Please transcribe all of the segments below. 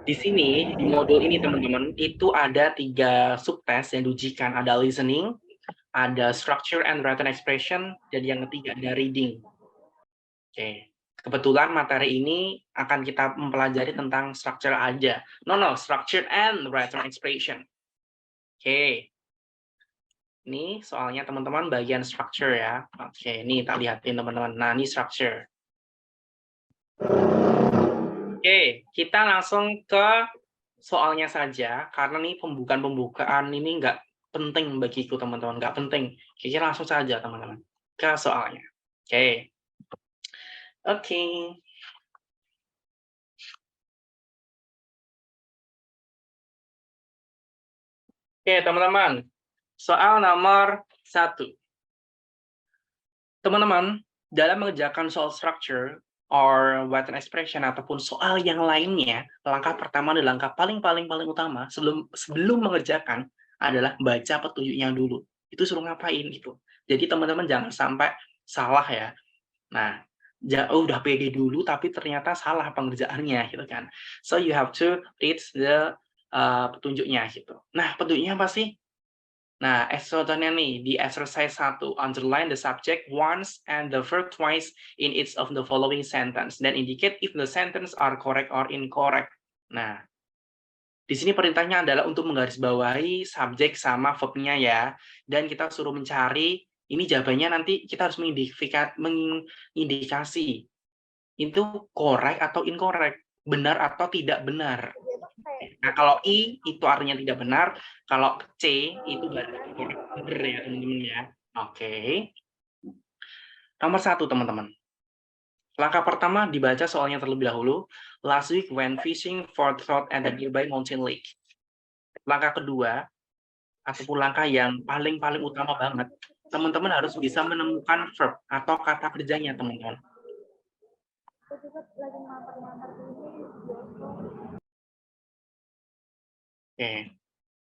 Di sini, di modul ini teman-teman, itu ada 3 subtes yang diujikan. Ada listening, ada structure and written expression, dan yang ketiga ada reading. Oke. Kebetulan materi ini akan kita mempelajari tentang structure aja. No, structure and written expression. Oke. Ini soalnya teman-teman bagian structure ya. Oke, ini tak lihatin teman-teman. Nah, ini structure. Oke, kita langsung ke soalnya saja, karena nih pembukaan ini nggak penting bagiku teman-teman, nggak penting. Jadi langsung saja teman-teman ke soalnya. Oke. Oke. Oke teman-teman, soal nomor 1. Teman-teman, dalam mengerjakan soal structure or written expression ataupun soal yang lainnya, langkah pertama dan langkah paling utama sebelum mengerjakan adalah baca petunjuknya dulu. Itu suruh ngapain gitu. Jadi teman-teman jangan sampai salah ya. Nah, udah pede dulu tapi ternyata salah pengerjaannya gitu kan. So you have to read the petunjuknya gitu. Nah, petunjuknya apa sih? Nah, contohnya nih, di exercise 1, underline the subject once and the verb twice in each of the following sentence, then indicate if the sentence are correct or incorrect. Nah, di sini perintahnya adalah untuk menggarisbawahi subjek sama verb-nya ya, dan kita suruh mencari, ini jawabannya nanti kita harus mengindikasi, itu correct atau incorrect, benar atau tidak benar. Nah, kalau I itu artinya tidak benar, kalau C itu berarti benar ya, teman-teman ya. Oke. Nomor 1, teman-teman. Langkah pertama dibaca soalnya terlebih dahulu. Last week went fishing for trout at the nearby mountain lake. Langkah kedua, ataupun langkah yang paling utama banget, teman-teman harus bisa menemukan verb atau kata kerjanya, teman-teman. Oke.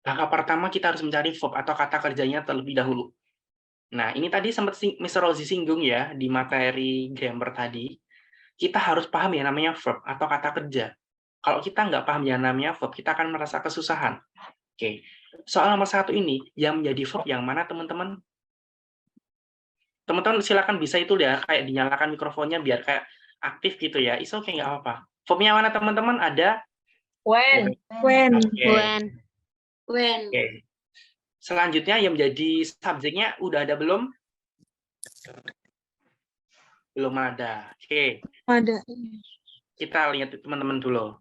Langkah pertama kita harus mencari verb atau kata kerjanya terlebih dahulu. Nah, ini tadi sempat Mr. Rozi singgung ya di materi grammar tadi. Kita harus paham ya namanya verb atau kata kerja. Kalau kita nggak paham yang namanya verb, kita akan merasa kesusahan. Oke. Soal nomor 1 ini, yang menjadi verb yang mana teman-teman? Teman-teman silakan bisa itu ya, kayak dinyalakan mikrofonnya biar kayak aktif gitu ya. It's okay, nggak apa-apa. Verbnya mana teman-teman? Ada When. Oke. Oke. Selanjutnya yang menjadi subjeknya udah ada belum? Belum ada. Oke. Ada. Kita lihat teman-teman dulu.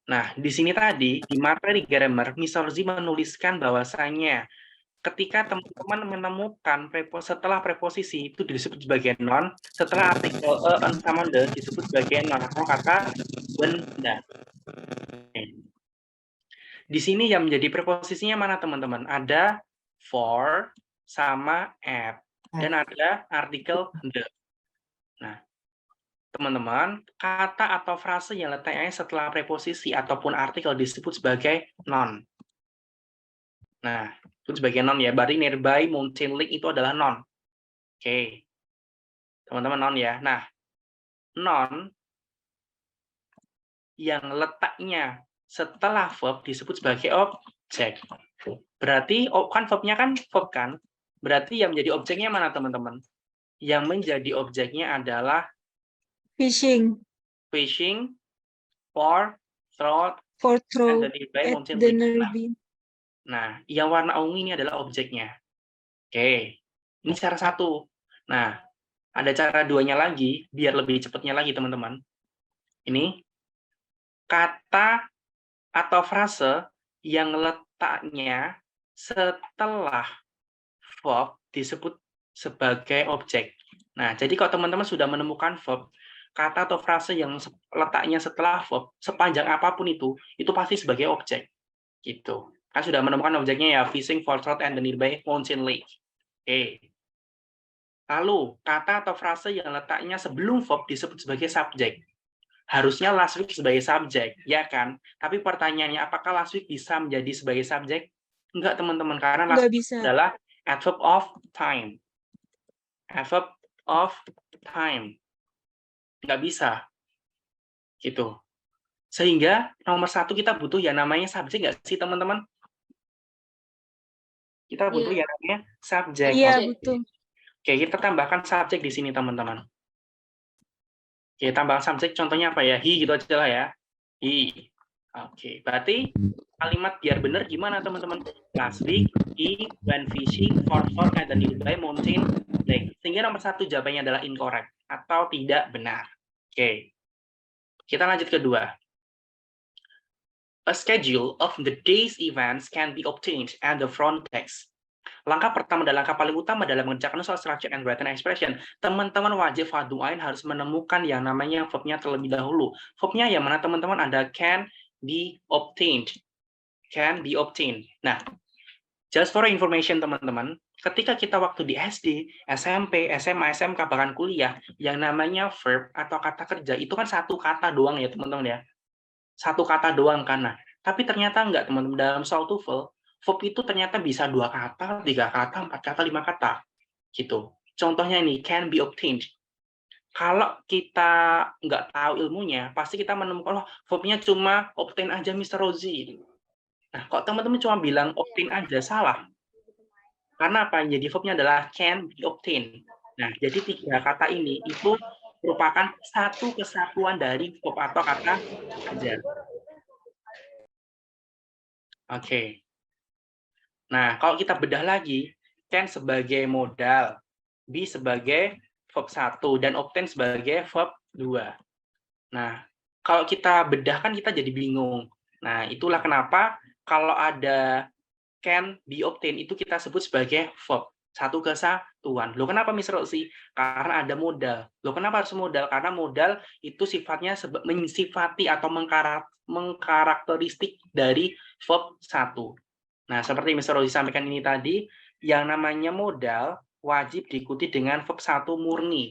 Nah, di sini tadi, di materi grammar, Miss Orzi menuliskan bahwasanya ketika teman-teman menemukan setelah preposisi itu disebut sebagai noun, setelah artikel sama the disebut sebagai noun atau kata benda. Di sini yang menjadi preposisinya mana teman-teman? Ada for sama at dan ada artikel the. Nah, teman-teman, kata atau frase yang letaknya setelah preposisi ataupun artikel disebut sebagai noun. Nah, itu sebagai noun ya. Berarti nearby mountain lake itu adalah noun. Oke. Teman-teman noun ya. Nah, noun yang letaknya setelah verb disebut sebagai objek. Berarti kan verbnya kan verb kan? Berarti yang menjadi objeknya mana teman-teman? Yang menjadi objeknya adalah Fishing. fishing for trout For and trout the nearby at mountain the lake. nearby. Nah, yang warna ungu ini adalah objeknya. Oke, ini cara 1. Nah, ada cara 2-nya lagi, biar lebih cepatnya lagi teman-teman. Ini, kata atau frase yang letaknya setelah verb disebut sebagai objek. Nah, jadi kalau teman-teman sudah menemukan verb, kata atau frase yang letaknya setelah verb, sepanjang apapun itu pasti sebagai objek. Gitu. Kan sudah menemukan objeknya ya, fishing for trout and the nearby mountain lake. Oke. Lalu, kata atau frase yang letaknya sebelum verb disebut sebagai subjek. Harusnya last week sebagai subjek, ya kan? Tapi pertanyaannya, apakah last week bisa menjadi sebagai subjek? Enggak, teman-teman, karena last Nggak week bisa. adalah adverb of time. Adverb of time. Nggak bisa. Gitu. Sehingga nomor 1 kita butuh yang namanya subjek nggak sih, teman-teman? Kita butuh yang namanya subjek. Iya, Oke. betul. Oke, kita tambahkan subjek di sini, teman-teman. Oke, tambahkan subjek contohnya apa ya? He gitu aja lah ya. He. Oke, berarti kalimat biar benar gimana, teman-teman? Last week, he went fishing for fur at the nearby mountain lake. Sehingga nomor 1 jawabannya adalah incorrect atau tidak benar. Oke. Kita lanjut kedua. A schedule of the day's events can be obtained at the front desk. Langkah pertama dan langkah paling utama dalam mengerjakan soal structure and written expression, teman-teman wajib fardu ain harus menemukan yang namanya verb-nya terlebih dahulu. Verb-nya yang mana, teman-teman? Ada can be obtained. Can be obtained. Nah, just for information, teman-teman, ketika kita waktu di SD, SMP, SMA, SMK, bahkan kuliah, yang namanya verb atau kata kerja itu kan satu kata doang ya, teman-teman ya. Satu kata doang kan. Nah, tapi ternyata enggak, teman-teman. Dalam soal TOEFL, verb itu ternyata bisa 2 kata, 3 kata, 4 kata, 5 kata. Gitu. Contohnya ini, can be obtained. Kalau kita nggak tahu ilmunya, pasti kita menemukan, oh, verb-nya cuma obtain aja, Mr. Rozi. Nah, kok teman-teman cuma bilang obtain aja, salah. Karena apa? Jadi verb-nya adalah can be obtained. Nah, jadi 3 kata ini itu merupakan satu kesatuan dari verb atau kata kerja. Oke. Nah, kalau kita bedah lagi, can sebagai modal, be sebagai verb 1, dan obtain sebagai verb 2. Nah, kalau kita bedah kan kita jadi bingung. Nah, itulah kenapa kalau ada can be obtained itu kita sebut sebagai verb. Satu kesatuan. Loh kenapa, Mr. Rosi? Karena ada modal. Loh kenapa harus modal? Karena modal itu sifatnya mensifati atau mengkarakteristik dari verb 1. Nah, seperti Mr. Rosi sampaikan ini tadi, yang namanya modal wajib diikuti dengan verb 1 murni.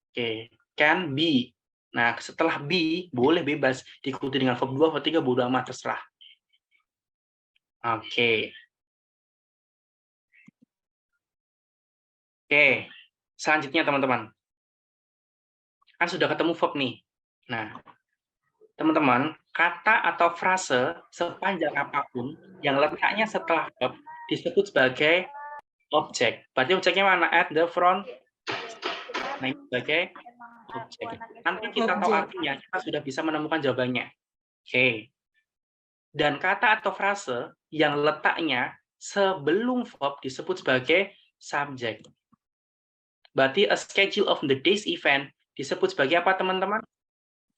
Oke, can be. Nah, setelah be, boleh bebas diikuti dengan verb 2, verb 3, bodo amat, terserah. Oke. Oke, selanjutnya teman-teman. Kan sudah ketemu verb nih. Nah, teman-teman, kata atau frase sepanjang apapun yang letaknya setelah verb disebut sebagai objek. Berarti objeknya mana? At the front. Nah, ini sebagai objek. Tanpa kita tahu artinya, kita sudah bisa menemukan jawabannya. Oke. Dan kata atau frase yang letaknya sebelum verb disebut sebagai subjek. Berarti a schedule of the day's event disebut sebagai apa, teman-teman?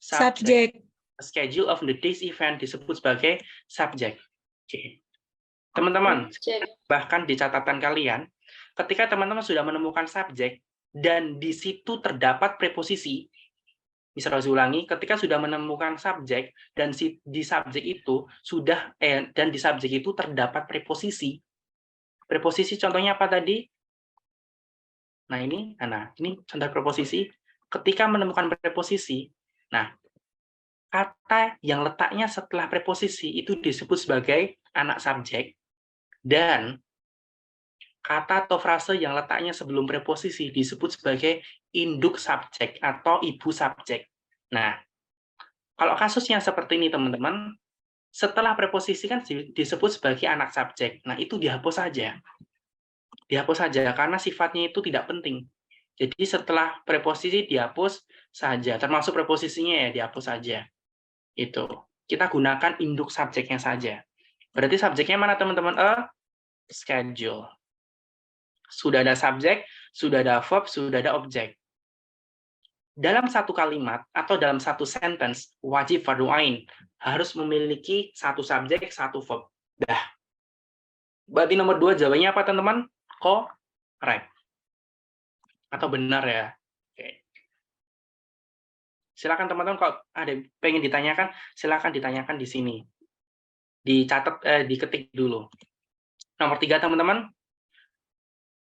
Subjek. A schedule of the day's event disebut sebagai subjek. Oke. Teman-teman, bahkan di catatan kalian, ketika teman-teman sudah menemukan subjek dan di situ terdapat preposisi, bisa saya ulangi, ketika sudah menemukan subjek dan di subjek itu dan di subjek itu terdapat preposisi. Preposisi contohnya apa tadi? Nah, ini contoh preposisi. Ketika menemukan preposisi, nah, kata yang letaknya setelah preposisi itu disebut sebagai anak subjek, dan kata atau frase yang letaknya sebelum preposisi disebut sebagai induk subjek atau ibu subjek. Nah, kalau kasusnya seperti ini, teman-teman, setelah preposisi kan disebut sebagai anak subjek. Nah, itu dihapus saja. Dihapus saja, karena sifatnya itu tidak penting. Jadi setelah preposisi dihapus saja, termasuk preposisinya ya dihapus saja. Itu. Kita gunakan induk subjeknya saja. Berarti subjeknya mana, teman-teman? A schedule. Sudah ada subjek, sudah ada verb, sudah ada objek. Dalam satu kalimat atau dalam satu sentence, wajib fardu ain harus memiliki satu subjek, satu verb. Dah. Berarti nomor 2 jawabannya apa, teman-teman? Correct. Atau benar ya? Oke. Silakan teman-teman, kalau ada yang pengen ditanyakan, silakan ditanyakan di sini. Dicatat, diketik dulu. Nomor 3, teman-teman.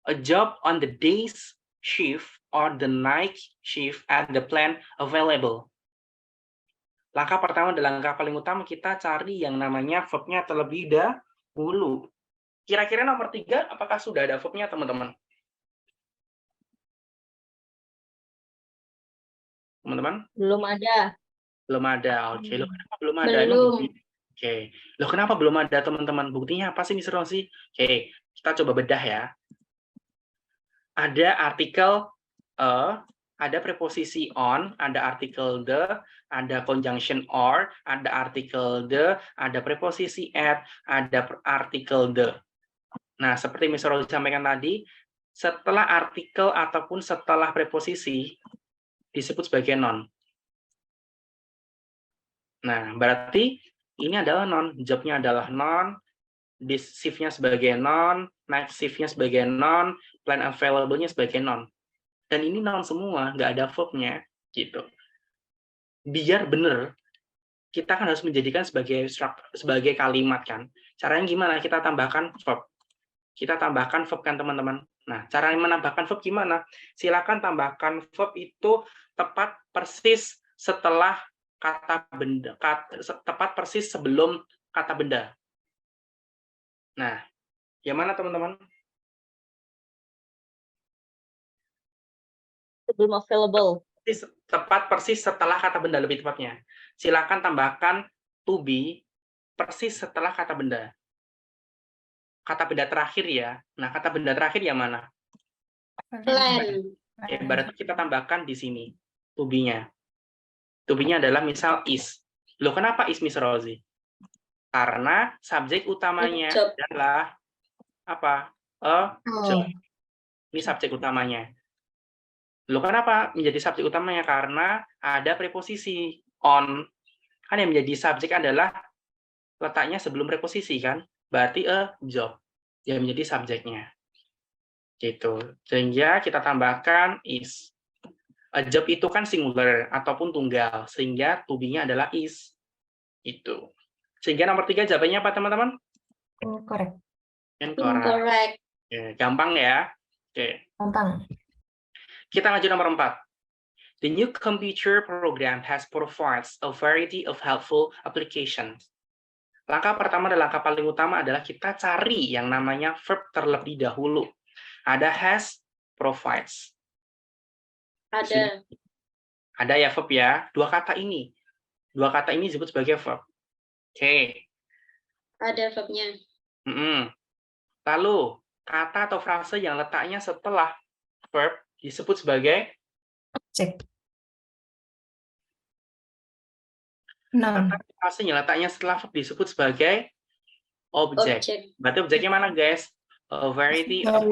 A job on the day's shift or the night shift at the plant available. Langkah pertama dan langkah paling utama kita cari yang namanya verb-nya terlebih dahulu. Kira-kira nomor 3, apakah sudah ada verb-nya, teman-teman? Teman-teman? Belum ada. Belum ada. Oke, loh kenapa belum ada? Emang Belum. bukti? Oke. Loh kenapa belum ada, teman-teman? Buktinya apa sih, Miss Rosi? Oke, kita coba bedah ya. Ada artikel ada preposisi on, ada artikel the, ada conjunction or, ada artikel the, ada preposisi at, ada artikel the. Nah, seperti Miss Rosi sampaikan tadi, setelah artikel ataupun setelah preposisi disebut sebagai noun. Nah, berarti ini adalah noun, job-nya adalah noun, this shift-nya sebagai noun, next shift-nya sebagai noun, plan available-nya sebagai noun. Dan ini noun semua, nggak ada verb-nya, gitu. Biar benar, kita kan harus menjadikan sebagai kalimat kan. Caranya gimana? Kita tambahkan verb. Kita tambahkan verb kan teman-teman. Nah, cara menambahkan verb gimana? Silakan tambahkan verb itu tepat persis setelah kata benda, tepat persis sebelum kata benda. Nah, yang mana teman-teman? Sebelum available. Tepat persis setelah kata benda, lebih tepatnya. Silakan tambahkan to be persis setelah kata benda. Kata benda terakhir ya. Nah, kata benda terakhir yang mana? Plan. Berarti kita tambahkan di sini to be-nya. To be-nya adalah misal is. Loh, kenapa is, Miss Rosie? Karena subjek utamanya adalah apa? A job. Ini subjek utamanya. Loh, kenapa menjadi subjek utamanya? Karena ada preposisi on. Kan yang menjadi subjek adalah letaknya sebelum preposisi kan? Berarti a job yang menjadi subjeknya. Gitu. Sehingga kita tambahkan is. A job itu kan singular ataupun tunggal, sehingga to be-nya adalah is. Itu. Sehingga nomor 3 jawabannya apa, teman-teman? Incorrect. Incorrect. Oke, gampang ya. Oke. Gampang. Kita lanjut nomor 4. The new computer program has provides a variety of helpful applications. Langkah pertama dan langkah paling utama adalah kita cari yang namanya verb terlebih dahulu. Ada has, provides. Ada ya verb ya. Dua kata ini disebut sebagai verb. Oke. Ada verbnya. Lalu, kata atau frase yang letaknya setelah verb disebut sebagai Objek. Noun. Kata atau frase yang letaknya setelah verb disebut sebagai objek. Berarti objeknya mana, guys? A variety of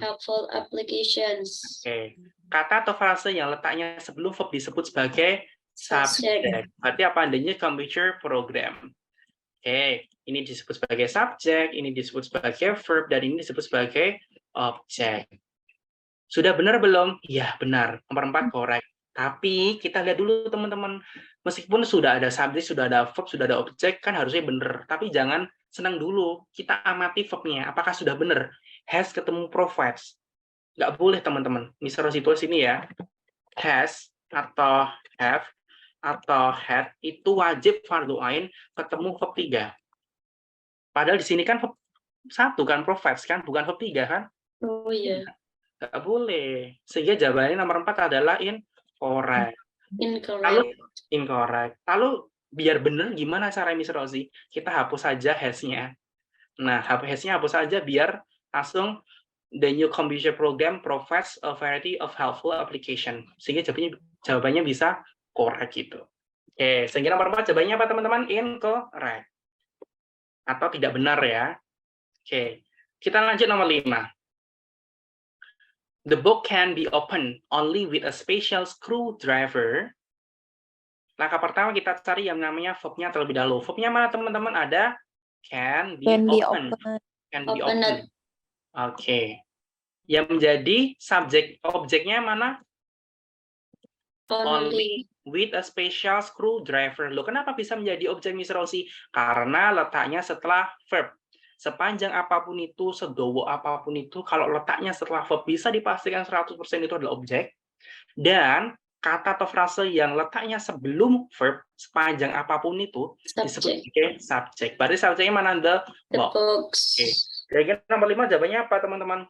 helpful applications. Oke. Kata atau frase yang letaknya sebelum verb disebut sebagai subjek. Berarti apa adanya computer program. Oke, ini disebut sebagai subjek, ini disebut sebagai verb, dan ini disebut sebagai objek. Sudah benar belum? Ya, benar. Nomor 4 korek. Tapi kita lihat dulu teman-teman. Meskipun sudah ada subjek, sudah ada verb, sudah ada objek, kan harusnya benar. Tapi jangan senang dulu. Kita amati verbnya. Apakah sudah benar? Has ketemu provides. Nggak boleh teman-teman. Misalnya situasi ini ya. Has atau have atau had itu wajib fardhu ain ketemu verb 3. Padahal di sini kan verb 1 kan provides kan, bukan verb 3 kan? Oh iya. Nggak boleh. Sehingga jawabannya nomor 4 adalah incorrect. Incorrect. Lalu biar benar gimana cara Miss Rosie? Kita hapus saja has-nya. Nah, has-nya hapus saja biar langsung the new computer program provides a variety of helpful application. Sehingga jawabannya bisa correct gitu. Oke, sehingga nomor 4 jawabannya apa teman-teman? Incorrect. Atau tidak benar ya. Oke, kita lanjut nomor 5. The book can be opened only with a special screwdriver. Langkah pertama kita cari yang namanya verb-nya terlebih dahulu. Verb-nya mana teman-teman? Ada can be opened. Can be opened. Oke. Yang menjadi subjek objeknya mana? Only with a special screwdriver. Loh, kenapa bisa menjadi objek, Miss Rosie? Karena letaknya setelah verb. Sepanjang apapun itu, sedowo apapun itu, kalau letaknya setelah verb bisa dipastikan 100% itu adalah objek. Dan kata atau frase yang letaknya sebelum verb, sepanjang apapun itu, disebut sebagai subjek. Berarti subjeknya mana? The box. Oke. Kira-kira nomor 5 jawabannya apa, teman-teman?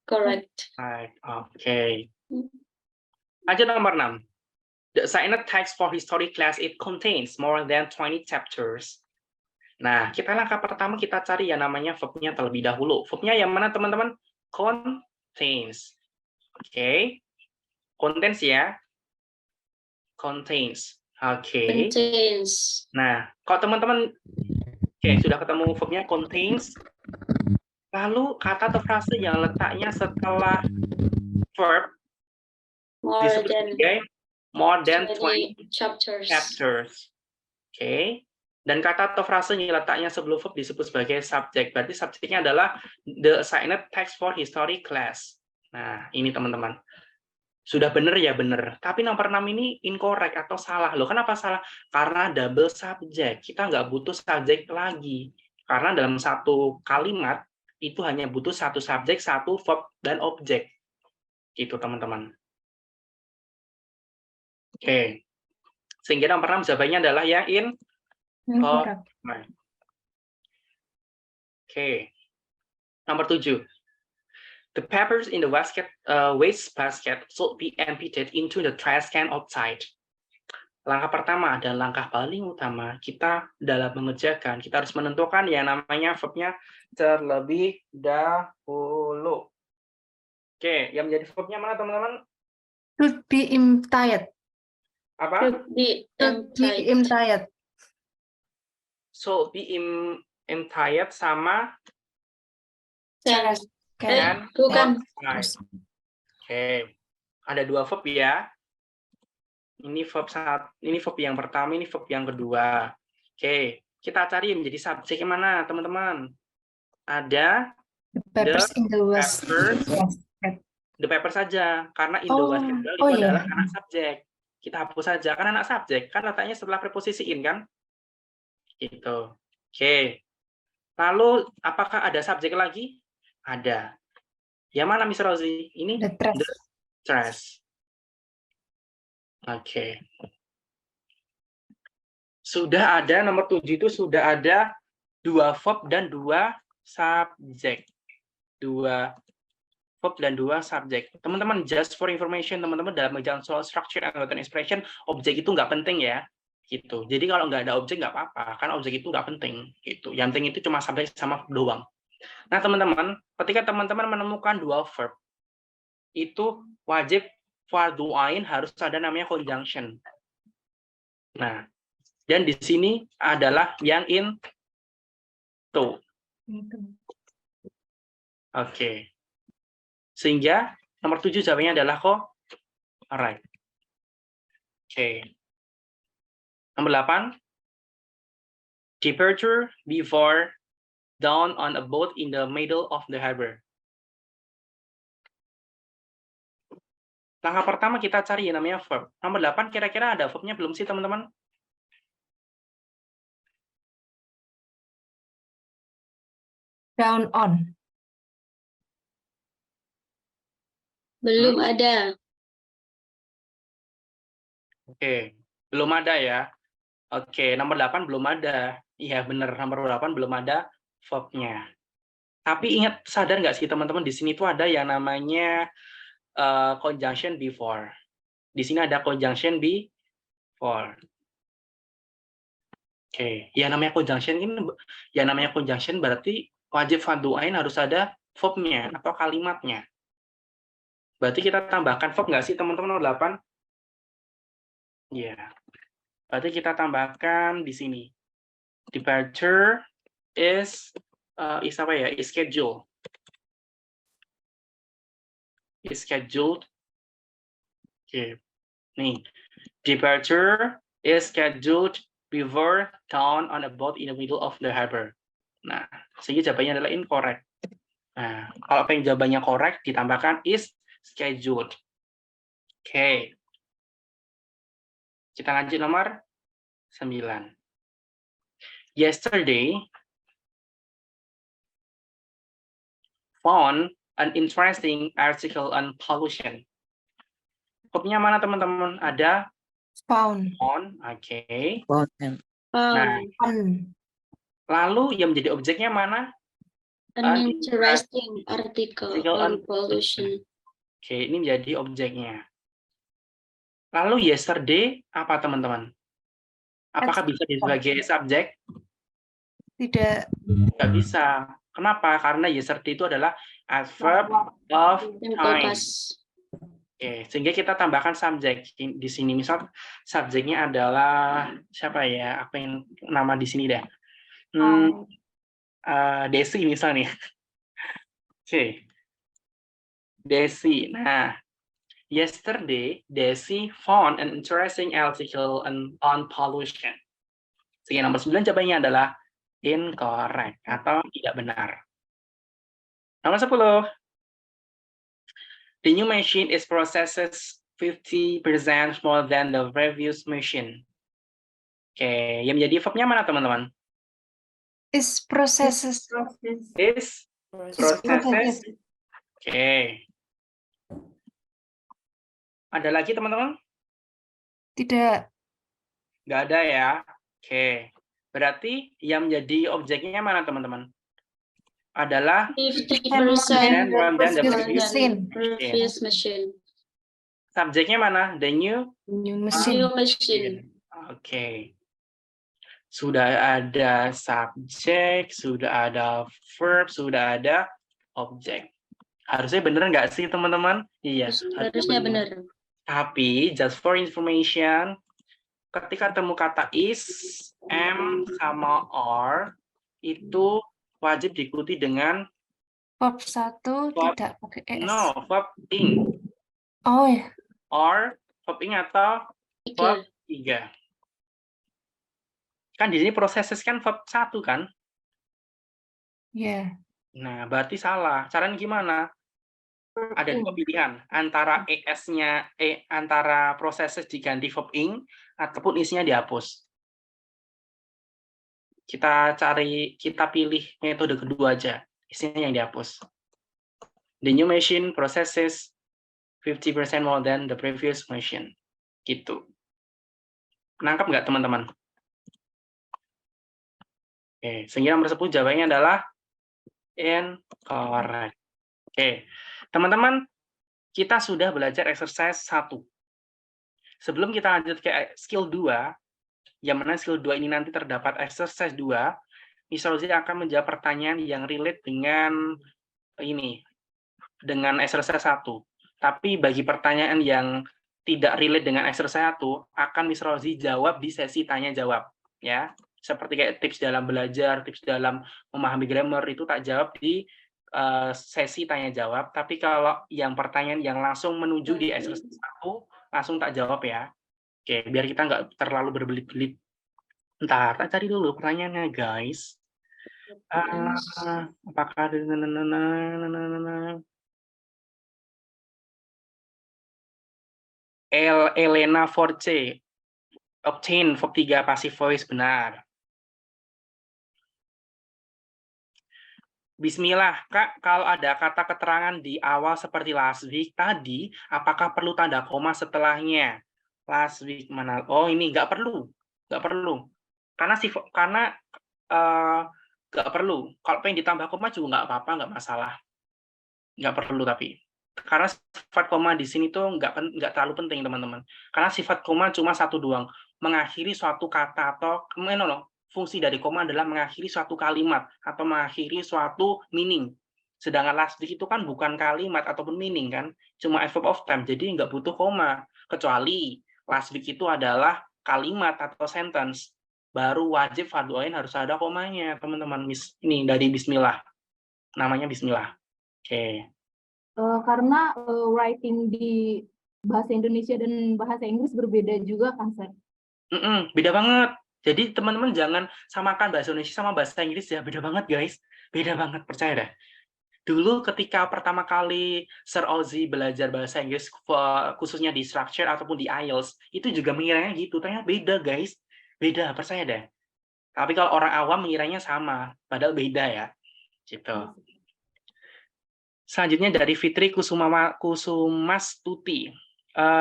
Correct. Oke. Lanjut nomor 6. The assigned text for history class, it contains more than 20 chapters. Nah, kita langkah pertama kita cari yang namanya verb-nya terlebih dahulu. Verb-nya yang mana, teman-teman? Contains. Oke. Contains ya. Contains. Oke. Contains. Nah, kalau teman-teman sudah ketemu verb-nya contains, lalu kata atau frase yang letaknya setelah verb disebut sebagai more than 20 chapters. Oke. Dan kata atau frase yang letaknya sebelum verb disebut sebagai subjek. Berarti subjeknya adalah the assigned text for history class. Nah, ini teman-teman. Sudah benar ya benar. Tapi nomor 6 ini incorrect atau salah. Loh, kenapa salah? Karena double subject. Kita nggak butuh subjek lagi. Karena dalam satu kalimat, itu hanya butuh satu subjek, satu verb, dan objek. Gitu, teman-teman. Oke. Sehingga nomor 6 jawabannya adalah yang incorrect. Oke. Nomor 7. The papers in the waste basket should be emptied into the trash can outside. Langkah pertama dan langkah paling utama kita dalam mengerjakan, kita harus menentukan yang namanya verb-nya terlebih dahulu. Oke, yang menjadi verb-nya mana, teman-teman? Should be emptied. Apa? Should be emptied. Should be emptied sama Bukan. Oke, ada dua verb ya. Ini verb yang pertama, ini verb yang kedua. Oke, kita cari yang menjadi subjek yang mana, teman-teman? Ada The papers in the paper saja, karena in the basket itu adalah anak subjek. Kita hapus saja, karena anak subjek kan letaknya setelah preposisi in kan? Gitu. Oke. Lalu apakah ada subjek lagi? Ada. Yang mana, Miss Rosie? Ini the trash. Oke. Sudah ada, nomor 7 itu sudah ada 2 verb dan 2 subjek. 2 verb dan 2 subjek. Teman-teman, just for information, teman-teman dalam mengerjakan soal structure and pattern expression, objek itu nggak penting ya. Gitu. Jadi kalau nggak ada objek nggak apa-apa, kan objek itu nggak penting. Gitu. Yang penting itu cuma subjek sama verb doang. Nah, teman-teman, ketika teman-teman menemukan 2 verb, itu wajib fardu ain harus ada namanya conjunction. Nah, dan di sini adalah yang into. Oke. Sehingga nomor 7 jawabannya adalah alright. Oke. Nomor 8. Departure before dawn on a boat in the middle of the harbor. Langkah pertama kita cari yang namanya verb. Nomor 8 kira-kira ada verbnya belum sih, teman-teman? Down on. Belum ada. Oke, belum ada ya. Oke, nomor 8 belum ada. Iya, benar, nomor 8 belum ada verb-nya. Tapi ingat, sadar nggak sih teman-teman, di sini tuh ada yang namanya conjunction before. Di sini ada conjunction before. Oke, yang namanya conjunction ini, yang namanya conjunction berarti wajib fardu ain harus ada verb-nya atau kalimatnya. Berarti kita tambahkan verb nggak sih teman-teman nomor 8? Iya. Berarti kita tambahkan di sini. Departure is apa ya? Is scheduled. Is scheduled. Oke. Nih. Departure is scheduled before dawn on a boat in the middle of the harbor. Nah, sehingga jawabannya adalah incorrect. Nah, kalau pengen jawabannya correct, ditambahkan is scheduled. Oke. Kita lanjut nomor 9. Yesterday, found an interesting article on pollution. Verbnya mana teman-teman? Ada Found. Oke. Nah, lalu yang menjadi objeknya mana? An interesting article on pollution. Oke, ini menjadi objeknya. Lalu yesterday apa teman-teman? Apakah bisa sebagai subjek? Tidak. Nggak bisa. Kenapa? Karena yesterday itu adalah adverb of Simple time. past. Oke, sehingga kita tambahkan subjek di sini. Misal subjeknya adalah siapa ya? Apa yang nama di sini deh? Desi misalnya. Oke, Desi. Nah, yesterday Desi found an interesting article on pollution. Sehingga nomor 9 jawabannya adalah incorrect atau tidak benar. Nomor 10. The new machine is processes 50% more than the previous machine. Oke, yang menjadi verb-nya mana teman-teman? Is processes. Is processes. Oke. Ada lagi teman-teman? Tidak. Nggak ada ya? Oke. Berarti yang menjadi objeknya mana teman-teman? Adalah 50% more than the previous machine. Subjeknya mana? The new New machine. Oke. Sudah ada subjek, sudah ada verb, sudah ada objek. Harusnya bener nggak sih teman-teman? Iya. Harusnya benar. Tapi just for information, ketika temu kata is, am, sama are, itu wajib diikuti dengan Verb 1 tidak pakai es. no, verb ing. Oh ya. Or, verb ing atau verb 3. Kan di sini prosesnya kan verb 1 kan? Iya. Nah, berarti salah. Caranya gimana? Ada 2 pilihan, antara es-nya antara prosesnya diganti verb ing ataupun isinya dihapus. Kita pilih metode kedua aja, isinya yang dihapus. The new machine processes 50% more than the previous machine. Gitu. Menangkap nggak teman-teman? Oke, sehingga nomor 10 jawabannya adalah incorrect. Oke, teman-teman, kita sudah belajar exercise 1. Sebelum kita lanjut ke skill 2, yang mana skill 2 ini nanti terdapat exercise 2, Miss Rosie akan menjawab pertanyaan yang relate dengan ini, dengan exercise 1. Tapi bagi pertanyaan yang tidak relate dengan exercise 1, akan Miss Rosie jawab di sesi tanya-jawab. Ya, seperti kayak tips dalam belajar, tips dalam memahami grammar, itu tak jawab di sesi tanya-jawab. Tapi kalau yang pertanyaan yang langsung menuju di exercise 1, langsung tak jawab ya. Oke, biar kita nggak terlalu berbelit-belit. Ntar, tak cari dulu pertanyaannya, guys. Apakah Elena Force obtain verb 3 passive voice benar. Bismillah, Kak, kalau ada kata keterangan di awal seperti last week tadi, apakah perlu tanda koma setelahnya? Last week mana? Oh, ini nggak perlu. Nggak perlu. Karena nggak perlu. Kalau pengen ditambah koma juga nggak apa-apa, nggak masalah. Nggak perlu tapi. Karena sifat koma di sini tuh nggak terlalu penting, teman-teman. Karena sifat koma cuma satu doang. Mengakhiri suatu kata atau fungsi dari koma adalah mengakhiri suatu kalimat atau mengakhiri suatu meaning. Sedangkan last week itu kan bukan kalimat ataupun meaning kan, cuma adverb of time, jadi nggak butuh koma. Kecuali last week itu adalah kalimat atau sentence, baru wajib fardu ain harus ada komanya, teman-teman. Ini dari Bismillah, namanya Bismillah. Oke. Karena writing di bahasa Indonesia dan bahasa Inggris berbeda juga kan, Sir? Beda banget. Jadi teman-teman jangan samakan bahasa Indonesia sama bahasa Inggris ya, beda banget guys. Beda banget, percaya deh. Dulu ketika pertama kali Sir Ozzy belajar bahasa Inggris, khususnya di structure ataupun di IELTS, itu juga mengiranya gitu. Ternyata beda guys. Beda, percaya deh. Tapi kalau orang awam mengiranya sama, padahal beda ya. Gitu. Selanjutnya dari Fitri Kusumastuti.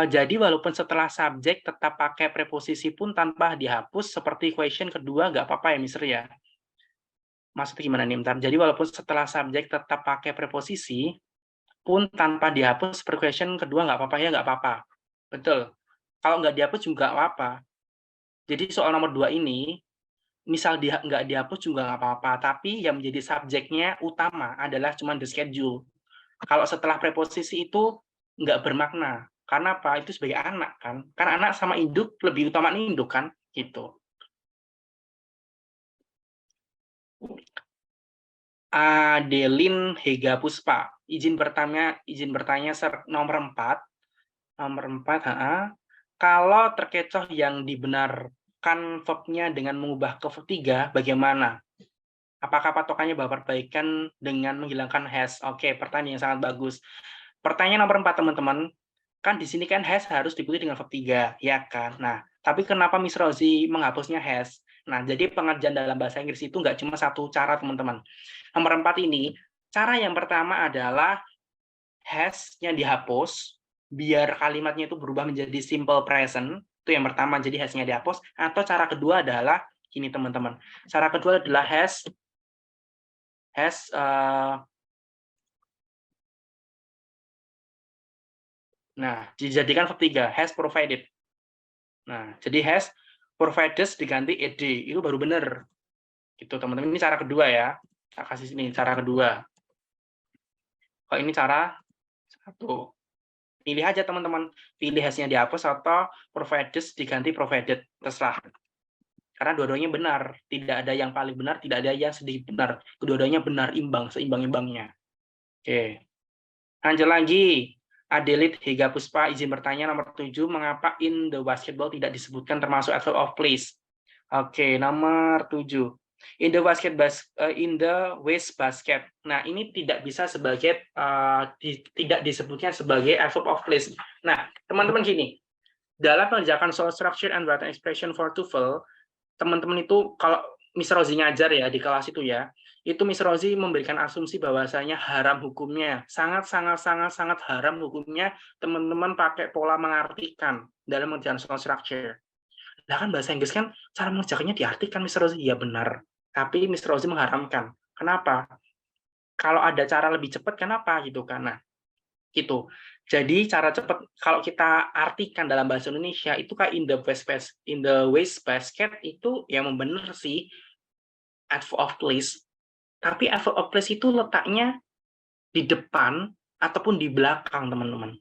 Jadi walaupun setelah subjek tetap pakai preposisi pun tanpa dihapus, seperti question kedua nggak apa-apa ya, Mister ya? Maksudnya gimana nih, Mister? Jadi walaupun setelah subjek tetap pakai preposisi pun tanpa dihapus, seperti question kedua nggak apa-apa ya, nggak apa-apa. Betul. Kalau nggak dihapus juga nggak apa-apa. Jadi soal nomor 2 ini, misal nggak dihapus juga nggak apa-apa, tapi yang menjadi subjeknya utama adalah cuma the schedule. Kalau setelah preposisi itu nggak bermakna. Karena apa? Itu sebagai anak kan. Karena anak sama induk lebih utama induk kan, gitu. Adelin Hega Puspa. Izin bertanya nomor 4. Nomor 4, kalau terkecoh yang dibenarkan verb-nya dengan mengubah ke verb 3, bagaimana? Apakah patokannya bahwa perbaikan dengan menghilangkan has? Oke, pertanyaan yang sangat bagus. Pertanyaan nomor 4, teman-teman. Kan di sini kan has harus diikuti dengan verb 3, ya kan? Nah, tapi kenapa Miss Rosie menghapusnya has? Nah, jadi pengerjaan dalam bahasa Inggris itu nggak cuma satu cara, teman-teman. Nomor 4 ini, cara yang pertama adalah has-nya dihapus, biar kalimatnya itu berubah menjadi simple present. Itu yang pertama, jadi has-nya dihapus. Atau cara kedua adalah, ini teman-teman. Cara kedua adalah nah, dijadikan verb 3, has provided. Nah, jadi has provided diganti ed, itu baru benar. Gitu, teman-teman. Ini cara kedua ya. Saya kasih sini cara kedua. Kalau ini cara satu. Pilih aja teman-teman. Pilih has-nya dihapus atau provided diganti provided. Terserah. Karena dua-duanya benar. Tidak ada yang paling benar, tidak ada yang sedikit benar. Kedua-duanya benar, imbang, seimbang-imbangnya. Oke. Lanjut lagi. Adelit Hega Puspa izin bertanya nomor 7, mengapa in the basketball tidak disebutkan termasuk adverb of place? Oke, nomor 7. In the waste basket. Nah, ini tidak bisa sebagai tidak disebutkan sebagai adverb of place. Nah, teman-teman gini. Dalam mengerjakan soal structure and written expression for TOEFL, teman-teman itu kalau Miss Rosie ngajar ya di kelas itu ya, itu Miss Rosie memberikan asumsi bahwasanya haram hukumnya, sangat haram hukumnya teman-teman pakai pola mengartikan dalam mengerjakan soal structure. Nah kan bahasa Inggris kan cara mengerjakannya diartikan Miss Rosie, ya benar. Tapi Miss Rosie mengharamkan. Kenapa? Kalau ada cara lebih cepat, kenapa gitu kan? Nah, gitu. Jadi cara cepat kalau kita artikan dalam bahasa Indonesia itu kayak in the waste basket itu yang benar sih adverb of place. Tapi adverb of place itu letaknya di depan ataupun di belakang, teman-teman.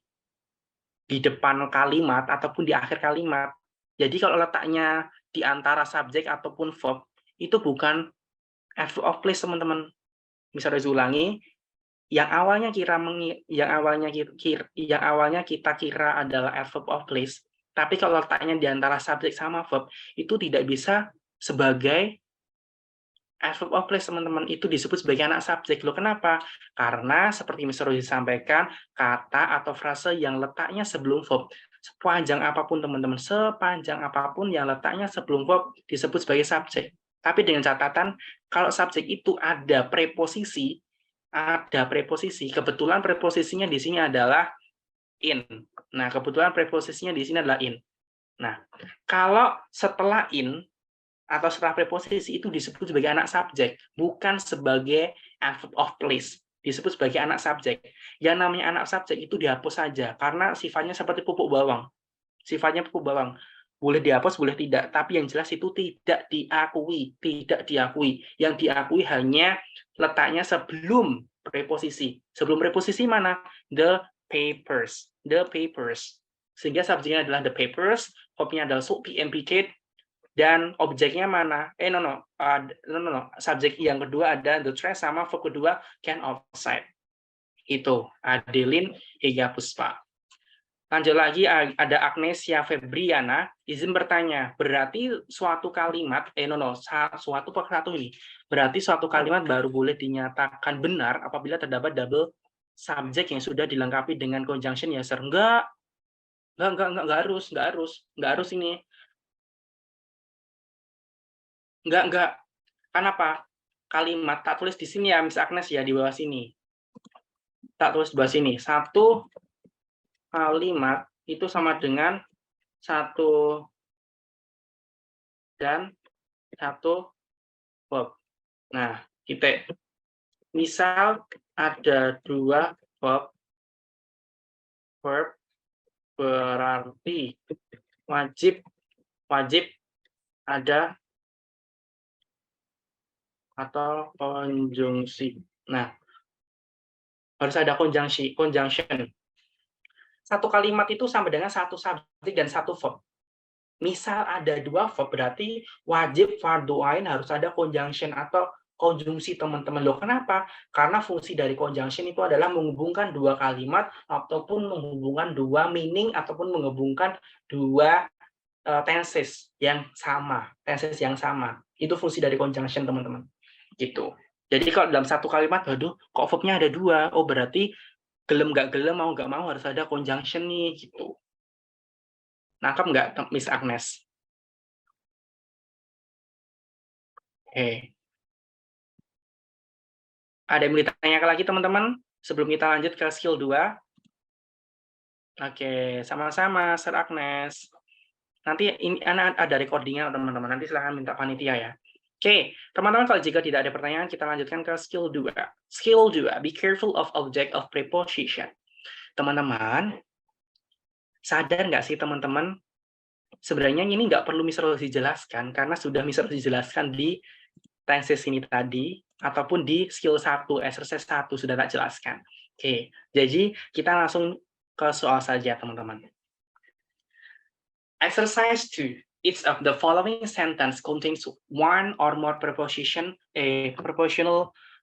Di depan kalimat ataupun di akhir kalimat. Jadi kalau letaknya di antara subjek ataupun verb itu bukan adverb of place, teman-teman. Misalnya ulangi, yang awalnya kita kira adalah adverb of place, tapi kalau letaknya di antara subjek sama verb itu tidak bisa sebagai adverb of place, teman-teman. Itu disebut sebagai anak subjek. Loh, kenapa? Karena seperti Mr. Rosie sampaikan, kata atau frase yang letaknya sebelum verb sepanjang apapun, teman-teman, sepanjang apapun yang letaknya sebelum verb disebut sebagai subjek. Tapi dengan catatan, kalau subjek itu ada preposisi, kebetulan preposisinya di sini adalah in. Nah, kebetulan preposisinya di sini adalah in. Nah, kalau setelah in atau setelah preposisi itu disebut sebagai anak subjek, bukan sebagai adverb of place. Disebut sebagai anak subjek. Yang namanya anak subjek itu dihapus saja, karena sifatnya seperti pupuk bawang. Sifatnya pupuk bawang. Boleh dihapus, boleh tidak. Tapi yang jelas itu tidak diakui. Tidak diakui. Yang diakui hanya letaknya sebelum preposisi. Sebelum preposisi mana? The papers. The papers. Sehingga subjeknya adalah the papers, verbnya adalah should be implicated, dan objeknya mana? Subjek yang kedua ada the trash sama verb kedua can outside. Itu Adelin Hega Puspa. Lanjut lagi, ada Agnesia Febriana izin bertanya, berarti suatu kalimat berarti suatu kalimat baru boleh dinyatakan benar apabila terdapat double subject yang sudah dilengkapi dengan conjunction yes sir. Enggak harus ini. Enggak. Kenapa? Kalimat tak tulis di sini ya, Miss Agnes ya, di bawah sini. Tak tulis di bawah sini. Satu kalimat itu sama dengan satu dan satu verb. Nah, kita misal ada dua verb berarti wajib ada atau konjungsi. Nah, harus ada conjunction. Satu kalimat itu sama dengan satu subjek dan satu verb. Misal ada 2 verb, berarti wajib fardu ain harus ada conjunction atau konjungsi, teman-teman. Loh, kenapa? Karena fungsi dari conjunction itu adalah menghubungkan 2 kalimat ataupun menghubungkan 2 meaning ataupun menghubungkan 2 tenses yang sama. Itu fungsi dari conjunction, teman-teman. Gitu. Jadi kalau dalam satu kalimat, aduh, kok verb-nya ada 2? Oh, berarti gelem nggak gelem, mau nggak mau harus ada conjunction nih, gitu. Nangkep nggak, Miss Agnes? Oke. Ada yang mau ditanyakan lagi, teman-teman? Sebelum kita lanjut ke skill 2. Oke, sama-sama, Sir Agnes. Nanti ini ada recordingnya, teman-teman. Nanti silahkan minta panitia ya. Oke, teman-teman, kalau jika tidak ada pertanyaan, kita lanjutkan ke skill 2. Skill 2, be careful of object of preposition. Teman-teman, sadar nggak sih, teman-teman? Sebenarnya ini nggak perlu misal dijelaskan, karena sudah misal dijelaskan di tenses ini tadi, ataupun di skill 1, exercise 1, sudah tak jelaskan. Oke, jadi kita langsung ke soal saja, teman-teman. Exercise 2. Each of the following sentence contains one or more prepositional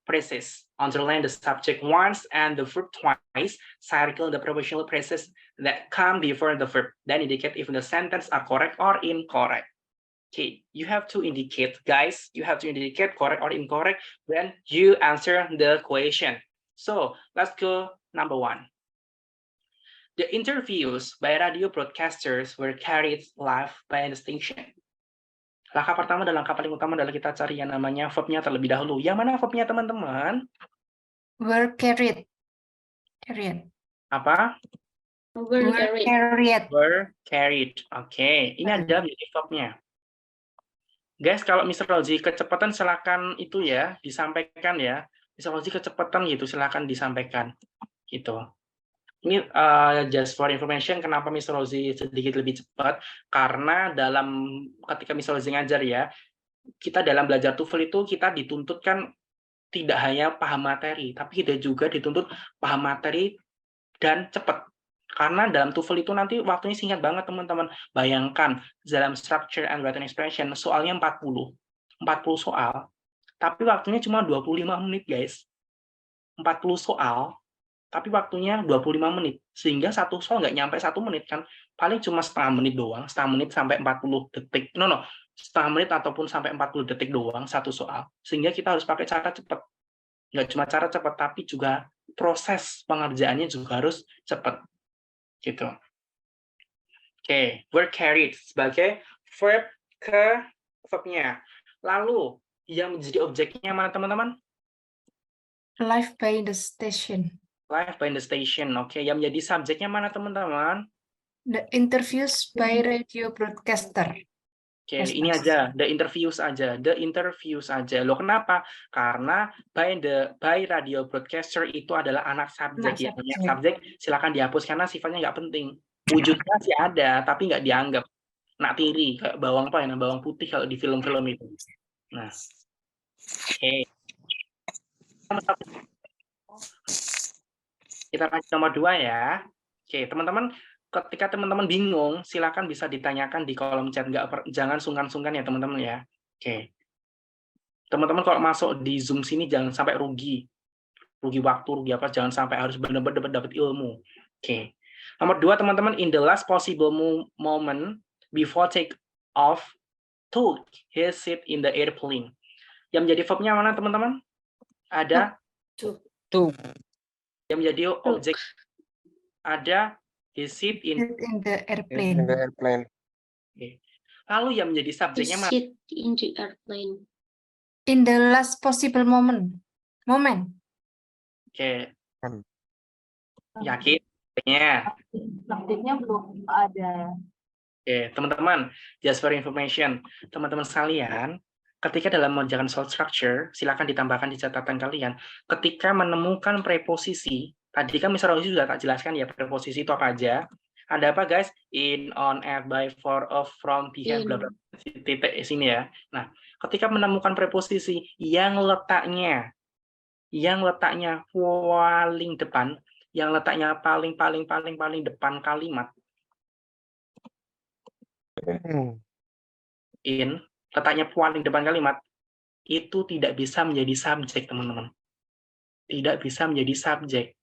phrases. Underline the subject once and the verb twice. Circle the prepositional phrases that come before the verb. Then indicate if the sentence are correct or incorrect. Okay, you have to indicate, guys. You have to indicate correct or incorrect when you answer the question. So let's go number 1. The interviews by radio broadcasters were carried live by the station. Langkah pertama dan langkah paling utama adalah kita cari yang namanya verb-nya terlebih dahulu. Yang mana verb-nya, teman-teman? Were carried. Carried. Apa? Were carried. Were carried. Oke, ini ada menjadi verb-nya. Guys, kalau Mr. Rozi kecepatan silakan itu ya, disampaikan ya. Mr. Rozi kecepatan gitu, silakan disampaikan. Gitu. Ini just for information, kenapa Mr. Rozi sedikit lebih cepat? Karena ketika Mr. Rozi ngajar ya, kita dalam belajar TOEFL itu kita dituntut kan tidak hanya paham materi, tapi kita juga dituntut paham materi dan cepat. Karena dalam TOEFL itu nanti waktunya singkat banget, teman-teman. Bayangkan, dalam structure and written expression, soalnya 40 soal, tapi waktunya cuma 25 menit, guys. 40 soal, tapi waktunya 25 menit. Sehingga satu soal nggak nyampe 1 menit kan. Paling cuma setengah menit doang, setengah menit sampai 40 detik. Setengah menit ataupun sampai 40 detik doang satu soal. Sehingga kita harus pakai cara cepat. Nggak cuma cara cepat, tapi juga proses pengerjaannya juga harus cepat. Gitu. Oke, were carried sebagai verb ke verb-nya. Lalu, yang menjadi objeknya mana, teman-teman? Live by the station. Live by the station. Oke, yang menjadi subjeknya mana, teman-teman? The interviews by radio broadcaster. Oke, ini aja, the interviews aja. Loh, kenapa? Karena by radio broadcaster itu adalah anak subjek ya. Subjek silakan dihapus karena sifatnya nggak penting. Wujudnya sih ada, tapi nggak dianggap. Nak tiri, kayak bawang bawang putih kalau di film-film itu. Nah, oke. Kita lanjut nomor 2 ya. Oke, teman-teman, ketika teman-teman bingung, silakan bisa ditanyakan di kolom chat. Jangan sungkan-sungkan ya, teman-teman ya. Oke. Teman-teman kalau masuk di Zoom sini jangan sampai rugi waktu, rugi apa, jangan sampai harus benar-benar dapat ilmu. Oke. Nomor 2, teman-teman, in the last possible moment before take off, took his seat in the airplane. Yang menjadi verb-nya mana, teman-teman? Ada to. Yang menjadi objek ada his seat in the airplane. Okay. Lalu yang menjadi subjeknya mana? Sit in the airplane. In the last possible moment. Oke. Yakin? Subjeknya belum ada. Oke, teman-teman, just for information, teman-teman sekalian, ketika dalam mengerjakan soal structure, silakan ditambahkan di catatan kalian. Ketika menemukan preposisi, tadi kan Mr. Rozi sudah tak jelaskan ya preposisi itu apa aja. Ada apa guys? In, on, at, by, for, of, from, behind, bla bla. Titik sini ya. Nah, ketika menemukan preposisi yang letaknya paling depan, yang letaknya paling depan kalimat, in, letaknya paling depan kalimat, itu tidak bisa menjadi subjek, teman-teman. Tidak bisa menjadi subjek.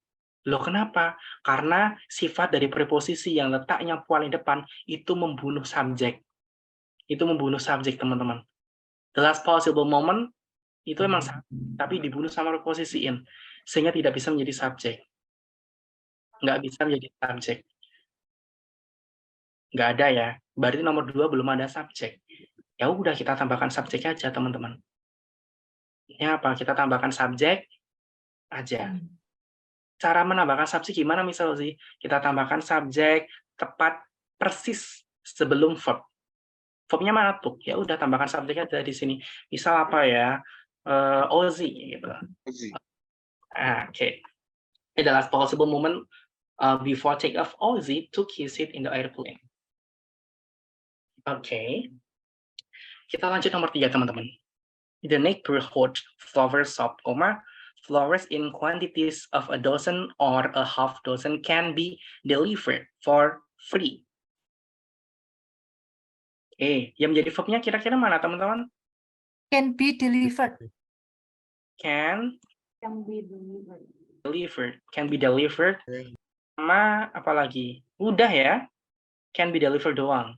Loh kenapa? Karena sifat dari preposisi yang letaknya paling depan itu membunuh subjek. Itu membunuh subjek, teman-teman. The last possible moment itu emang tapi dibunuh sama preposisi in. Sehingga tidak bisa menjadi subjek. Nggak bisa menjadi subjek. Nggak ada ya. Berarti nomor 2 belum ada subjek. Ya udah, kita tambahkan subjek aja, teman-teman. Ini apa? Kita tambahkan subjek aja. Cara menambahkan subjek gimana, Miss Rosie? Kita tambahkan subjek tepat persis sebelum verb. Verbnya mana tuh? Ya udah, tambahkan subjek aja di sini. Misal apa ya? Ozzy gitu. Okay. In the last possible moment before take off, Ozzy took his seat in the airplane. Okay. Kita lanjut nomor 3, teman-teman. The neighborhood flower shop, flowers in quantities of a dozen or a half dozen can be delivered for free. Yang menjadi verbnya kira-kira mana, teman-teman? Can be delivered. Can be delivered. Can be delivered. Sama apa lagi? Udah ya. Can be delivered doang.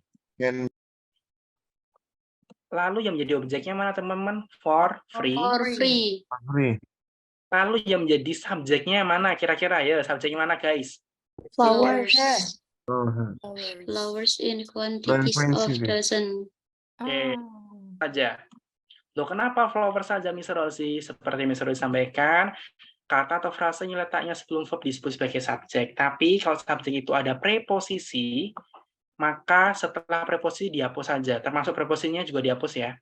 Lalu yang menjadi objeknya mana, teman-teman? For free. For free. Lalu yang menjadi subjeknya mana kira-kira? Ya, subjeknya mana, guys? Flowers. Flowers in quantities of dozen. Oke, saja. Loh, kenapa flower saja, Miss Rosie? Seperti Miss Rosie sampaikan, kata atau frasenya letaknya sebelum verb disebut sebagai subjek. Tapi kalau subjek itu ada preposisi, maka setelah preposisi dihapus saja. Termasuk preposisinya juga dihapus ya.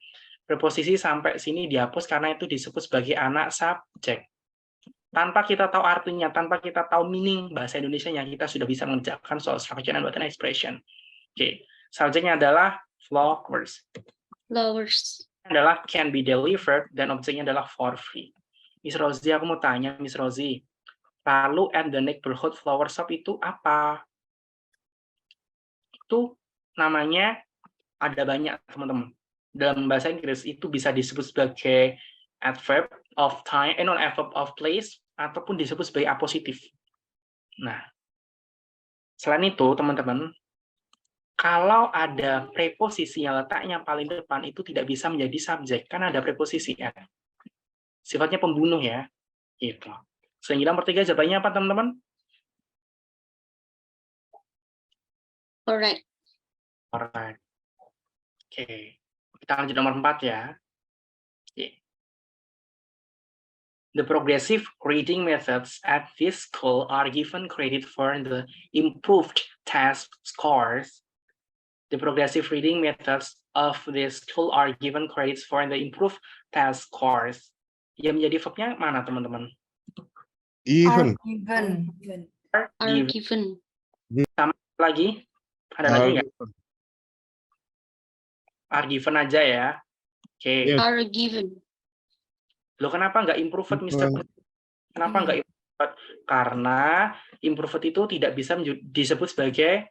Preposisi sampai sini dihapus karena itu disebut sebagai anak subjek. Tanpa kita tahu artinya, tanpa kita tahu meaning bahasa Indonesianya, kita sudah bisa mengerjakan soal structure and pattern expression. Oke, subjeknya adalah flowers. Flowers. Adalah can be delivered dan objeknya adalah for free. Miss Rosie, aku mau tanya, Miss Rosie, lalu at the neighborhood flower shop itu apa? Itu namanya ada banyak, teman-teman. Dalam bahasa Inggris itu bisa disebut sebagai adverb of time, non-adverb of place, ataupun disebut sebagai apositif. Nah, selain itu, teman-teman, kalau ada preposisi yang letaknya paling depan, itu tidak bisa menjadi subjek, karena ada preposisi ya. Sifatnya pembunuh ya. Gitu. Sehingga nomor 3 jawabannya apa, teman-teman? Correct. Alright. Oke. Kita lanjut nomor 4 ya. The progressive reading methods at this school are given credit for the improved test scores. The progressive reading methods of this school are given credits for the improved test scores. Yang menjadi verbnya mana, teman-teman? Given. Are given. Sama lagi? Ada lagi nggak? Are given aja ya. Oke. Are given. Loh, kenapa nggak improved, Mr. Kenapa nggak improved? Karena improved itu tidak bisa disebut sebagai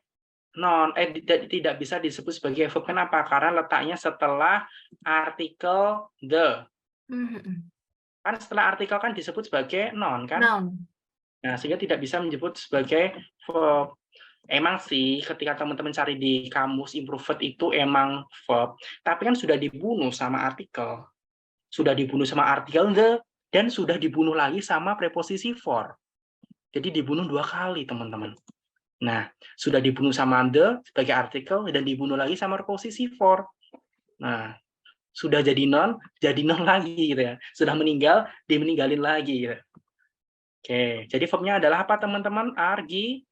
tidak bisa disebut sebagai verb. Kenapa? Karena letaknya setelah artikel the. Kan setelah artikel kan disebut sebagai noun kan? Nah, sehingga tidak bisa menyebut sebagai verb. Emang sih ketika teman-teman cari di kamus improved itu emang verb, tapi kan sudah dibunuh sama artikel. Sudah dibunuh sama artikel the, dan sudah dibunuh lagi sama preposisi for. Jadi dibunuh 2 kali, teman-teman. Nah, sudah dibunuh sama the sebagai artikel, dan dibunuh lagi sama preposisi for. Nah, sudah jadi non lagi gitu ya. Sudah meninggal, dimeninggalin lagi gitu. Oke, jadi verbnya adalah apa, teman-teman? Are given.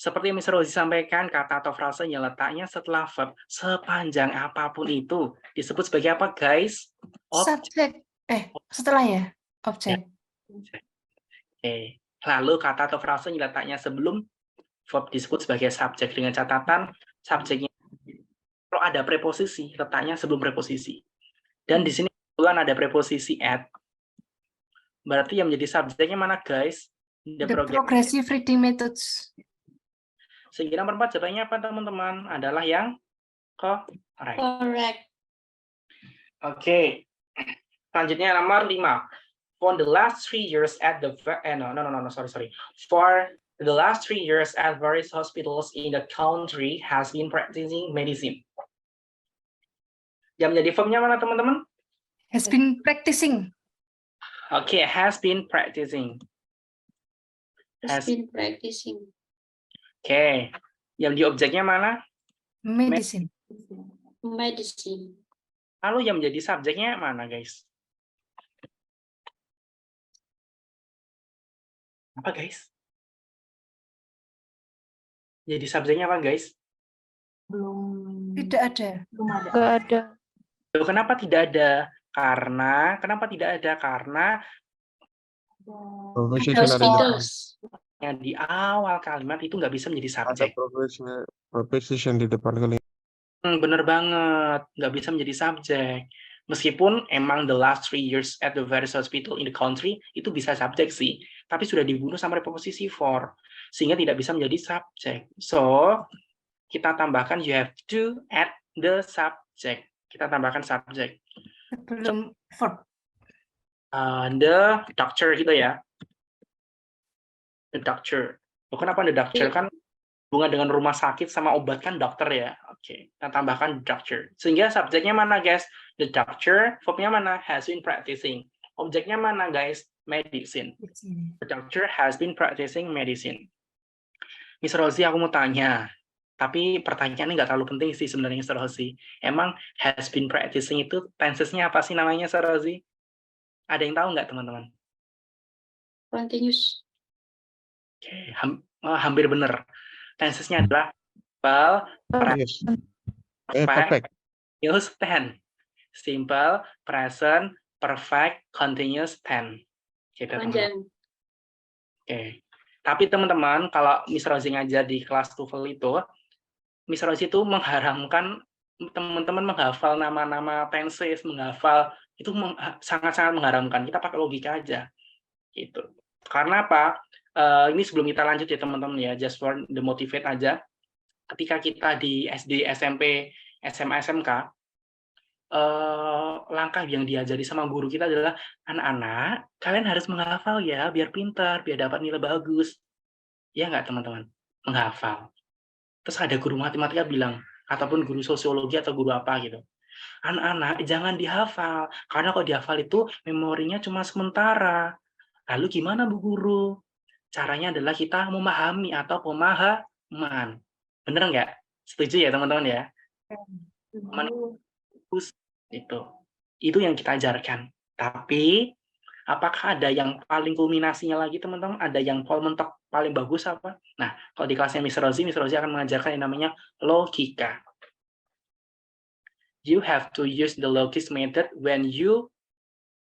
Seperti yang Miss Rosie sampaikan, kata atau frase yang letaknya setelah verb sepanjang apapun itu disebut sebagai apa, guys? Subjek. Setelah ya? Objek. Oke. Lalu kata atau frase yang letaknya sebelum verb disebut sebagai subjek dengan catatan subjeknya kalau ada preposisi letaknya sebelum preposisi. Dan di sini kebetulan ada preposisi at. Berarti yang menjadi subjeknya mana guys? The progressive reading methods. Sehingga nomor 4 jawabannya apa teman-teman? Adalah yang correct. Correct. Oke. Selanjutnya nomor 5. For the last 3 years at the sorry. For the last 3 years at various hospitals in the country has been practicing medicine. Yang menjadi verbnya mana teman-teman? Has been practicing. Oke, has been practicing. Has been practicing. Oke. Yang di objeknya mana? Medicine. Medicine. Lalu yang menjadi subjeknya mana, guys? Apa, guys? Jadi subjeknya apa, guys? Belum Tidak ada. belum ada. Nggak ada. Loh, kenapa tidak ada? Kenapa tidak ada? Karena Hospitals. yang di awal kalimat itu nggak bisa menjadi Ada subjek. preposition di depan kalimat. Bener banget, nggak bisa menjadi subjek. Meskipun emang the last 3 years at the various hospital in the country itu bisa subjek sih, tapi sudah dibunuh sama preposisi for, sehingga tidak bisa menjadi subjek. So, kita tambahkan you have to add the subject. Kita tambahkan subjek. Sebelum verb. The doctor gitu ya. The doctor. Kenapa the doctor? Kan hubungan dengan rumah sakit sama obat kan dokter ya. Oke, kita tambahkan doctor. Sehingga subjeknya mana guys? The doctor. Verbnya mana? Has been practicing. Objeknya mana guys? Medicine. The doctor has been practicing medicine. Miss Rosie, aku mau tanya. Tapi pertanyaannya nggak terlalu penting sih sebenarnya, Miss Rosie. Emang has been practicing itu tensesnya apa sih namanya, Miss Rosie? Ada yang tahu nggak teman-teman? Continuous. Oke, hampir benar. Tensesnya adalah Perfect. continuous tense. Simple, present, perfect, continuous tense. Gitu, teman-teman. Panjang. Oke. Tapi teman-teman, kalau Miss Rosie ngajar di kelas TOEFL itu, Miss Rosie itu mengharamkan teman-teman menghafal nama-nama tenses, menghafal itu sangat-sangat mengharamkan. Kita pakai logika aja. Gitu. Karena apa? Ini sebelum kita lanjut ya teman-teman ya, just for the motivate aja. Ketika kita di SD, SMP, SMA, SMK, langkah yang diajari sama guru kita adalah anak-anak, kalian harus menghafal ya, biar pintar, biar dapat nilai bagus. Ya nggak teman-teman? Menghafal. Terus ada guru matematika bilang, ataupun guru sosiologi atau guru apa gitu. Anak-anak jangan dihafal, karena kalau dihafal itu memorinya cuma sementara. Lalu gimana Bu Guru? Caranya adalah kita memahami atau pemahaman. Bener nggak? Setuju ya teman-teman ya? Itu yang kita ajarkan. Tapi apakah ada yang paling kulminasinya lagi teman-teman? Ada yang mentok paling bagus apa? Nah, kalau di kelasnya Miss Rosie akan mengajarkan yang namanya logika. You have to use the logic method when you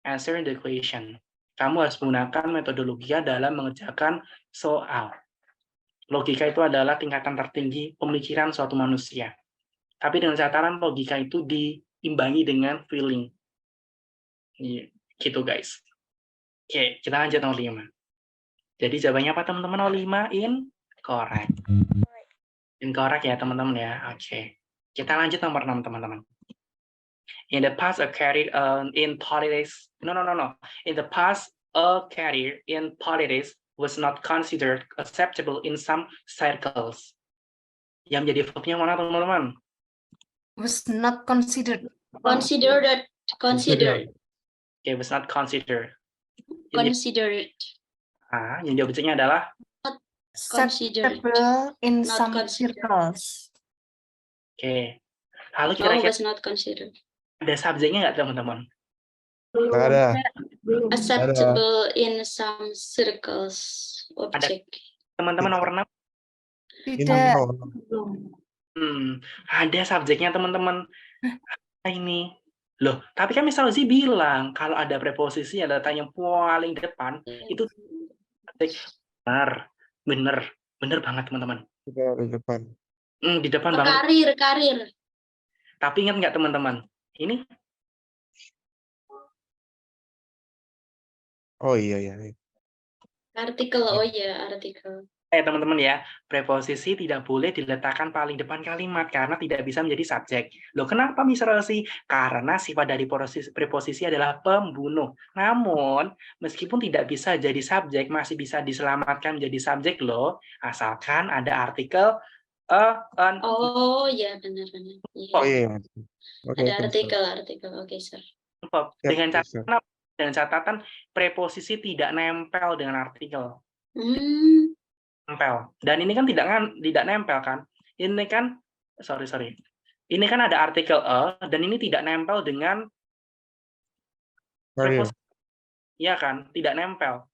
answer the question. Kamu harus menggunakan metodologi dalam mengerjakan soal. Logika itu adalah tingkatan tertinggi pemikiran suatu manusia. Tapi dengan catatan logika itu diimbangi dengan feeling. Gitu guys. Oke, kita lanjut nomor 5. Jadi jawabannya apa teman-teman? Nomor 5 incorrect. Incorrect ya teman-teman ya. Oke. Kita lanjut nomor 6 teman-teman. In the past, a career in politics. No. In the past, a career in politics was not considered acceptable in some circles. Yang menjadi verbnya mana teman-teman? Was not considered. Considered. Okay, was not considered. Considered. Yang di objeknya adalah Considered. Acceptable in Not some considered. circles. Oke. Lalu No, kira-kira was not considered. ada subjeknya nggak teman-teman? Nggak ada. Belum. Acceptable in some circles. Object. Teman-teman nomor 6. Tidak. Belum. Ada subjeknya teman-teman. Ini. Loh, tapi kan Miss Rosie bilang kalau ada preposisi ada tanya yang paling depan itu Bener banget teman-teman. Kita di depan. Di depan Oh, banget. karir. Tapi ingat nggak teman-teman? Ini Oh iya iya. Artikel, oh ya, artikel. teman-teman ya, preposisi tidak boleh diletakkan paling depan kalimat karena tidak bisa menjadi subjek. Loh, kenapa Miss Rosi? Karena sifat dari preposisi adalah pembunuh. Namun, meskipun tidak bisa jadi subjek, masih bisa diselamatkan menjadi subjek loh, asalkan ada artikel an. Oh ya, benar-benar. Iya. Oh iya. Oke, Ada oke, sir. artikel. Oke, sir. Dengan Yep, sir. catatan preposisi tidak nempel dengan artikel. Nempel. Dan ini kan tidak nempel kan? Ini kan sorry. Ini kan ada artikel dan ini tidak nempel dengan Career. preposisi. Iya kan? Tidak nempel.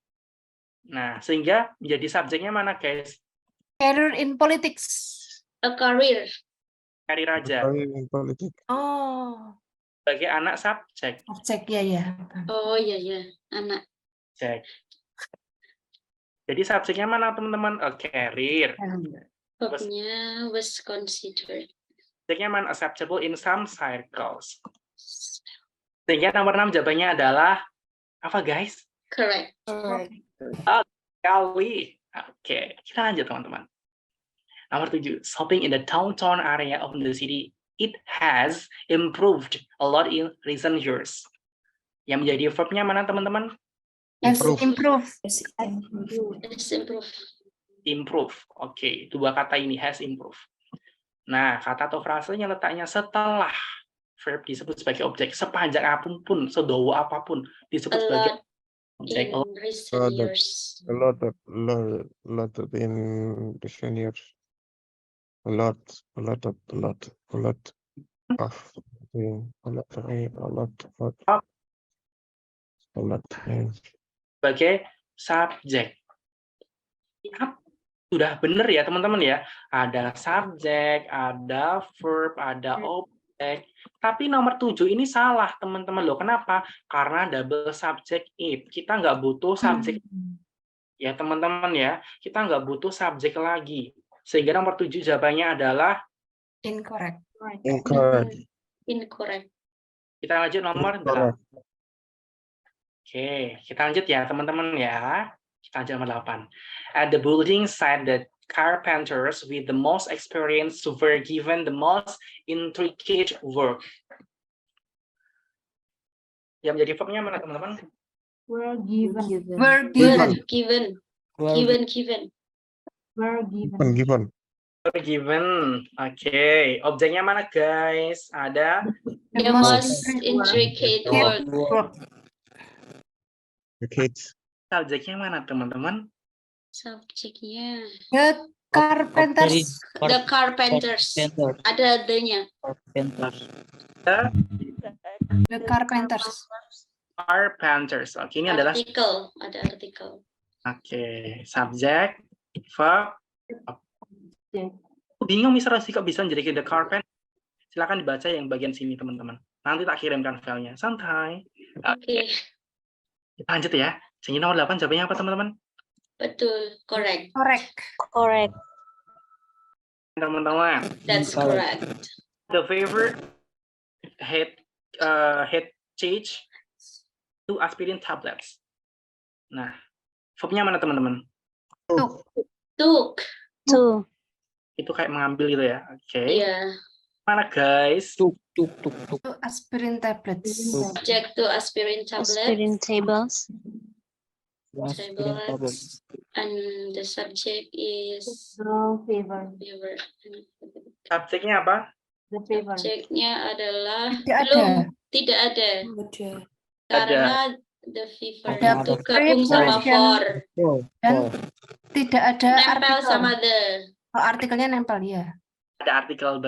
Nah, sehingga menjadi subjeknya mana, guys? Career in politics. A career. Karir raja. Career in politics. Oh, Sebagai anak subjek. objek ya. Oh ya, anak. Subjek. Jadi subjeknya mana, teman-teman? A career. Verbnya was considered. Subjeknya mana? Acceptable in some circles. Sehingga nomor 6 jawabannya adalah apa, guys? Correct. Kali. Oke, kita lanjut teman-teman. Nomor 7, shopping in the downtown area of the city, it has improved a lot in recent years. Yang menjadi verbnya mana teman-teman? Has Improve. improve. Let's improve. Improve. Oke, dua kata ini has improve. Nah, kata atau frasenya letaknya setelah verb disebut sebagai objek, sepanjang apapun, sedowo apapun disebut A sebagai lot objek. in recent years. A lot of in recent years. A lot of Sebagai subjek. Ingat, sudah benar ya teman-teman ya. Ada subjek, ada verb, ada objek. Tapi nomor 7 ini salah teman-teman loh. Kenapa? Karena double subject it. Kita nggak butuh subjek. Ya teman-teman ya. Kita nggak butuh subjek lagi. Sehingga nomor 7 jawabannya adalah Incorrect. Incorrect. kita lanjut nomor 8. Oke, kita lanjut ya teman-teman ya. Kita lanjut nomor 8. At the building site, the carpenters with the most experience were given the most intricate work. Yang menjadi verbnya mana teman-teman? Were given. Were given. Given. Given. Oke. Objeknya mana guys? Ada The most intricate work. The kids. subjeknya mana teman-teman? Subjeknya. The carpenters. The carpenters. Ada the-nya. The carpenters. Carpenters. Oke, ini adalah Artikel. Ada artikel. oke, subjek, verb. Bingung Mister Rosi kok bisa menjadi the carpenter? Silakan dibaca yang bagian sini teman-teman. Nanti tak kirimkan filenya. Santai. Oke. Kita lanjut ya. Sehingga nomor 8 jawabannya apa teman-teman? Betul. Correct. Correct. Teman-teman. That's correct. The favorite head change to aspirin tablets. Nah, verbnya mana teman-teman? Took. Itu kayak mengambil gitu ya. Oke. Iya. Mana guys? To aspirin tablets. Subject to aspirin tablets. Tablets. And the subject is Favor. fever. Subjeknya apa? The favor. Subjeknya adalah Tidak ada. belum. Tidak ada. Karena the fever Ada itu gabung sama for. Dan tidak ada Nempel artikel. sama the. Oh, artikelnya nempel ya. Ada artikel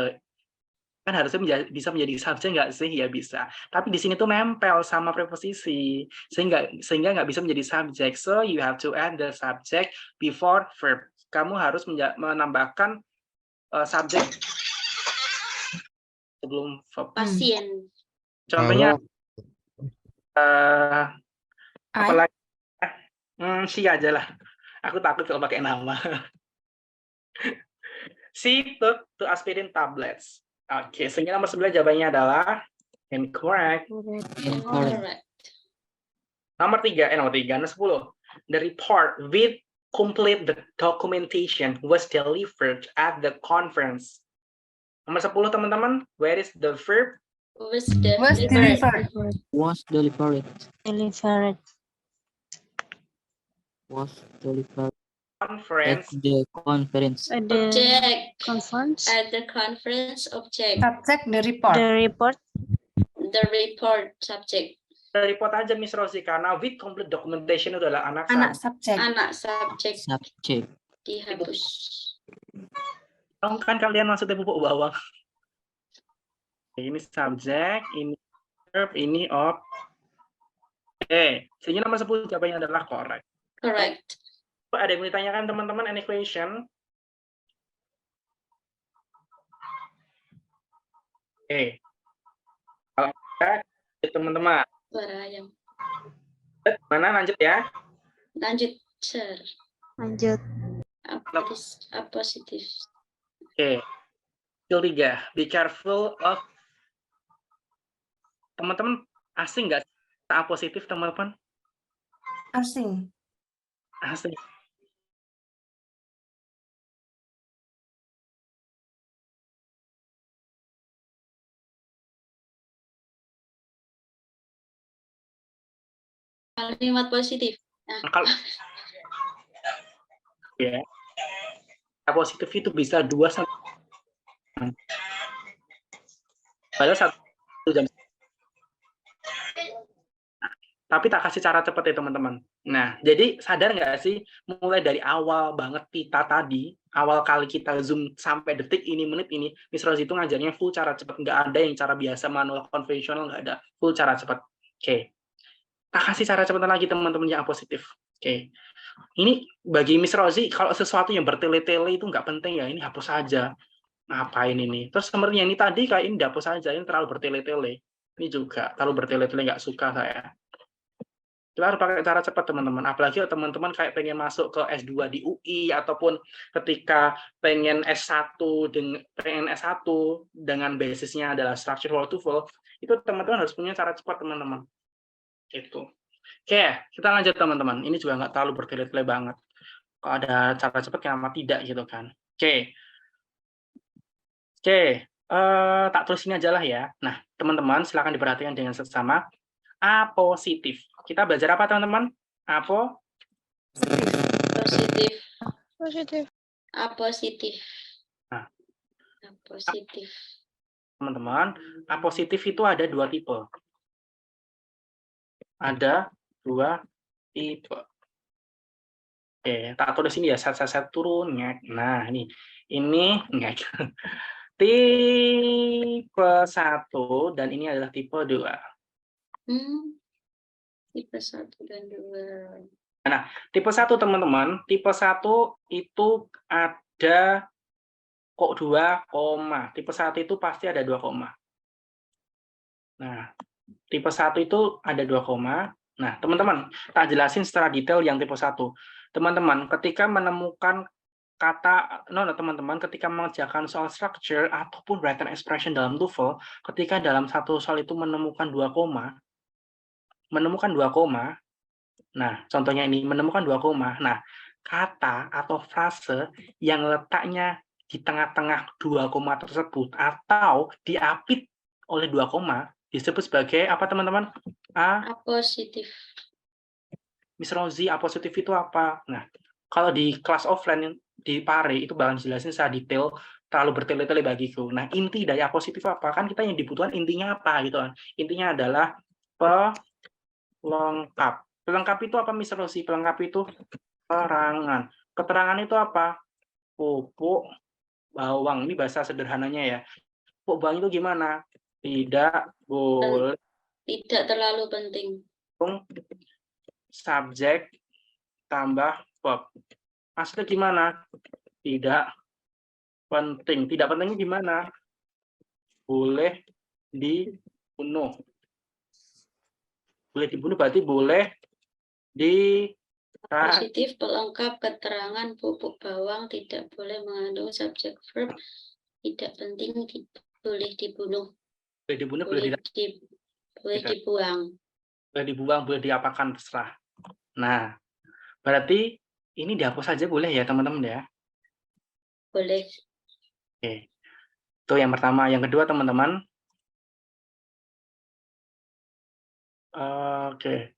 kan harusnya bisa menjadi subjek nggak sih? Ya bisa. Tapi di sini tuh nempel sama preposisi, sehingga nggak bisa menjadi subjek. So you have to add the subject before verb. Kamu harus menambahkan subjek sebelum verb. Pasien. Contohnya I. apalagi si aja lah. Aku takut kalau pakai nama. She took 2 aspirin tablets. Oke, sehingga nomor 9 jawabannya adalah incorrect. Correct. Nomor 3, nomor 10. The report with complete the documentation was delivered at the conference. Nomor 10 teman-teman, where is the verb? Was Was delivered. delivered. Was delivered. Delivered. Was delivered at Conference. the conference. At the Object. conference. At the conference, object. Subject the report. The report. The report, subject. The report aja Miss Rosie, karena with complete documentation itu adalah anak Anak subject. Anak subjek Subject. dihapus. Tahu kan kalian maksudnya pupuk bawang? Ini subjek, ini verb, ini ob. Sehingga nomor 10 jawabannya adalah correct. Correct. Ada yang mau ditanyakan teman-teman? Any question? Kalau ada, teman-teman. Suara ayam. Mana lanjut ya? Lanjut, sir. Lanjut. Positif. Skill 3. Be careful of. Teman-teman asing nggak A positif teman-teman? Asing. Asing. Kalimat positif. Kalau ya, A positif itu bisa 2 sampai padahal 1 jam. Tapi tak kasih cara cepat ya teman-teman. Nah, jadi sadar nggak sih, mulai dari awal banget kita tadi, awal kali kita Zoom sampai detik ini, menit ini, Miss Rose itu ngajarnya full cara cepat. Nggak ada yang cara biasa, manual, konvensional, nggak ada. Full cara cepat. Oke. Tak kasih cara cepat lagi teman-teman yang positif. Oke. Ini bagi Miss Rosie, kalau sesuatu yang bertele-tele itu nggak penting ya, ini hapus saja. Ngapain ini? Terus seperti yang ini tadi, kayak ini dihapus saja, ini terlalu bertele-tele. Ini juga terlalu bertele-tele, nggak suka saya. Kita harus pakai cara cepat teman-teman. Apalagi kalau teman-teman kayak pengen masuk ke S2 di UI ataupun ketika pengen S1 dengan basisnya adalah structural TOEFL, itu teman-teman harus punya cara cepat teman-teman. Itu. Oke, kita lanjut teman-teman. Ini juga nggak terlalu bertele-tele banget. Kalau ada cara cepat kenapa tidak gitu kan. Oke, tak tulis ini aja lah ya. Nah, teman-teman silakan diperhatikan dengan seksama. A positif. Kita belajar apa teman-teman? Positif. Positif. A positif. Nah. A positif. Teman-teman, A positif itu ada 2 tipe. Ada 2 tipe. Oke, tak tulis ini ya, set turun. Nah, ini ngek. Tipe 1 dan ini adalah tipe 2. Tipe 1 dan 2. Nah, tipe 1 teman-teman, tipe 1 itu ada kok 2 koma. Tipe 1 itu pasti ada 2 koma. Nah, tipe 1 itu ada 2 koma. Nah, teman-teman, tak jelasin secara detail yang tipe 1. Teman-teman, ketika menemukan kata, teman-teman, ketika mengerjakan soal structure ataupun written expression dalam TOEFL, ketika dalam satu soal itu menemukan 2 koma, nah, contohnya ini, menemukan 2 koma, nah, kata atau frase yang letaknya di tengah-tengah 2 koma tersebut, atau diapit oleh 2 koma, disebut sebagai apa teman-teman? A positif. Miss Rosie, A positif itu apa? Nah, kalau di kelas offline di Pare, itu bakal dijelasin secara detail, terlalu bertele-tele bagiku. Nah, inti dari A positif apa? Kan kita yang dibutuhkan intinya apa gitu kan? Intinya adalah pelengkap. Pelengkap itu apa Miss Rosie? Pelengkap itu keterangan. Keterangan itu apa? Pupuk bawang. Ini bahasa sederhananya ya. Pupuk bawang itu gimana? Tidak boleh. Tidak terlalu penting. Subjek tambah verb. Maksudnya gimana? Tidak penting. Tidak pentingnya gimana? Boleh dibunuh. Boleh dibunuh berarti boleh Positif pelengkap keterangan pupuk bawang tidak boleh mengandung subjek verb, tidak penting boleh dibunuh, Boleh dibunuh, boleh boleh Tidak. dibuang. boleh dibuang, boleh diapakan, terserah. Nah, berarti ini dihapus saja boleh ya teman-teman ya? Boleh. Oke. Itu yang pertama. Yang kedua teman-teman. Oke.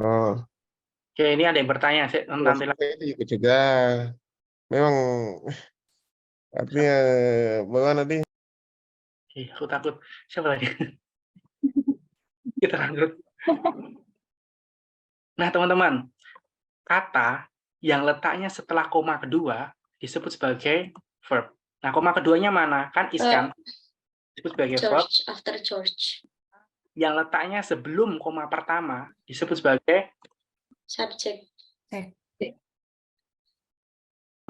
Oh, Oke, ini ada yang bertanya. Nanti itu juga cegah. Memang artinya bagaimana nih? aku takut. Siapa lagi? Kita lanjut. Nah, teman-teman. Kata yang letaknya setelah koma kedua disebut sebagai verb. Nah, koma keduanya mana? Kan is kan? Disebut sebagai verb. George, after George. Yang letaknya sebelum koma pertama disebut sebagai Subject.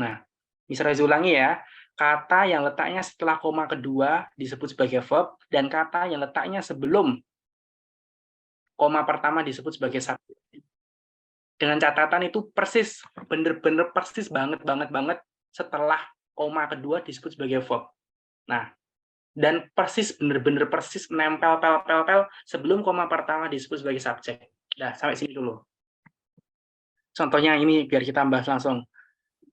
Nah, bisa saya ulangi ya. Kata yang letaknya setelah koma kedua disebut sebagai verb, dan kata yang letaknya sebelum koma pertama disebut sebagai subjek. Dengan catatan itu persis, bener-bener persis banget setelah koma kedua disebut sebagai verb. Nah, dan persis, bener-bener persis nempel sebelum koma pertama disebut sebagai subjek. Nah, sampai sini dulu. Contohnya ini biar kita bahas langsung.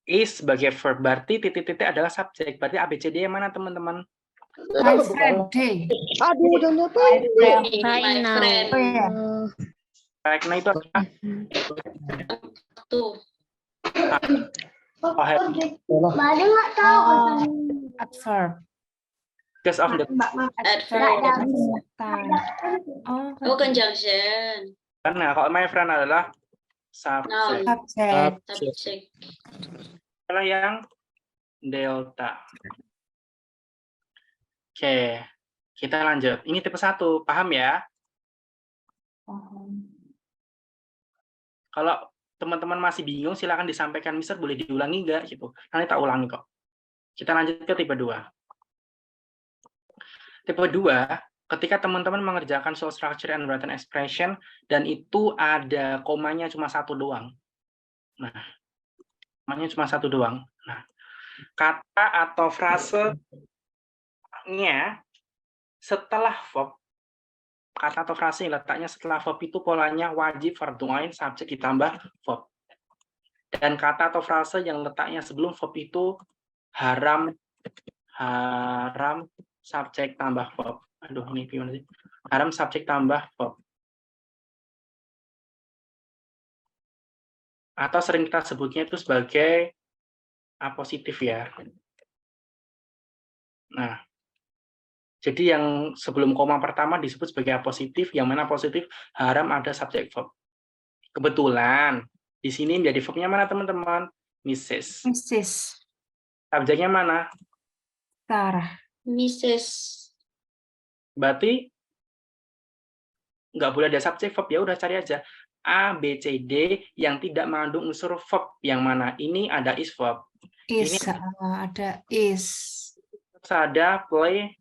Is sebagai verb, berarti titik-titik adalah subjek. Berarti ABCD yang mana, teman-teman? My friend D. Aduh, jangan apa? My friend. Oh iya. Baik, nah itu apa? Tuh. Adverb. Because of the Adverb. Oh, Conjunction. karena kalau my friend adalah subjek. subject. Subject. Adalah yang delta. Oke, kita lanjut. Ini tipe 1, paham ya? Kalau teman-teman masih bingung, silakan disampaikan, Mister, boleh diulangi nggak? Gitu. Nanti tak ulangi kok. Kita lanjut ke tipe 2. Tipe 2, ketika teman-teman mengerjakan soal structure and written expression, dan itu ada komanya cuma satu doang. Nah, komanya cuma satu doang. Nah, kata atau frasenya setelah verb, kata atau frase yang letaknya setelah verb itu polanya wajib verb ain subjek ditambah verb. Dan kata atau frase yang letaknya sebelum verb itu haram subjek tambah verb. Aduh, ini gimana sih? Haram subjek tambah verb. Atau sering kita sebutnya itu sebagai apositif ya. Nah, jadi yang sebelum koma pertama disebut sebagai apositif, yang mana positif haram ada subjek verb. Kebetulan di sini menjadi verbnya mana teman-teman? Mrs. Mrs. Subjeknya mana? Sarah. Mrs. Berarti nggak boleh ada subjek verb, ya udah cari aja A, B, C, D yang tidak mengandung unsur verb. Yang mana? Ini ada is verb. Is. Ini Ada is. ada play.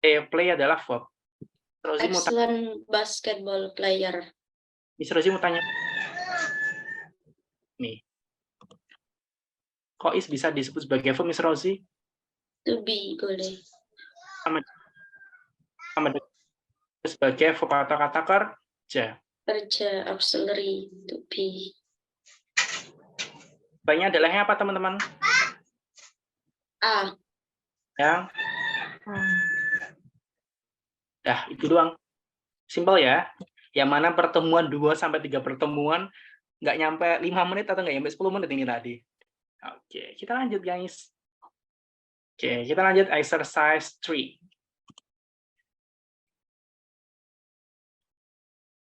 Play adalah verb. Rosie mau tanya. Excellent basketball player. Miss Rosie mau tanya. Nih. Kok is bisa disebut sebagai verb, Miss Rosie? To be boleh. Sama sebagai verb atau kata kerja. Kerja auxiliary to be. Baiknya adalah apa, teman-teman? A. Yang itu doang. Simpel ya. Yang mana pertemuan 2-3 pertemuan nggak nyampe 5 menit atau nggak nyampe 10 menit ini tadi. Oke, kita lanjut guys. Oke, kita lanjut exercise 3.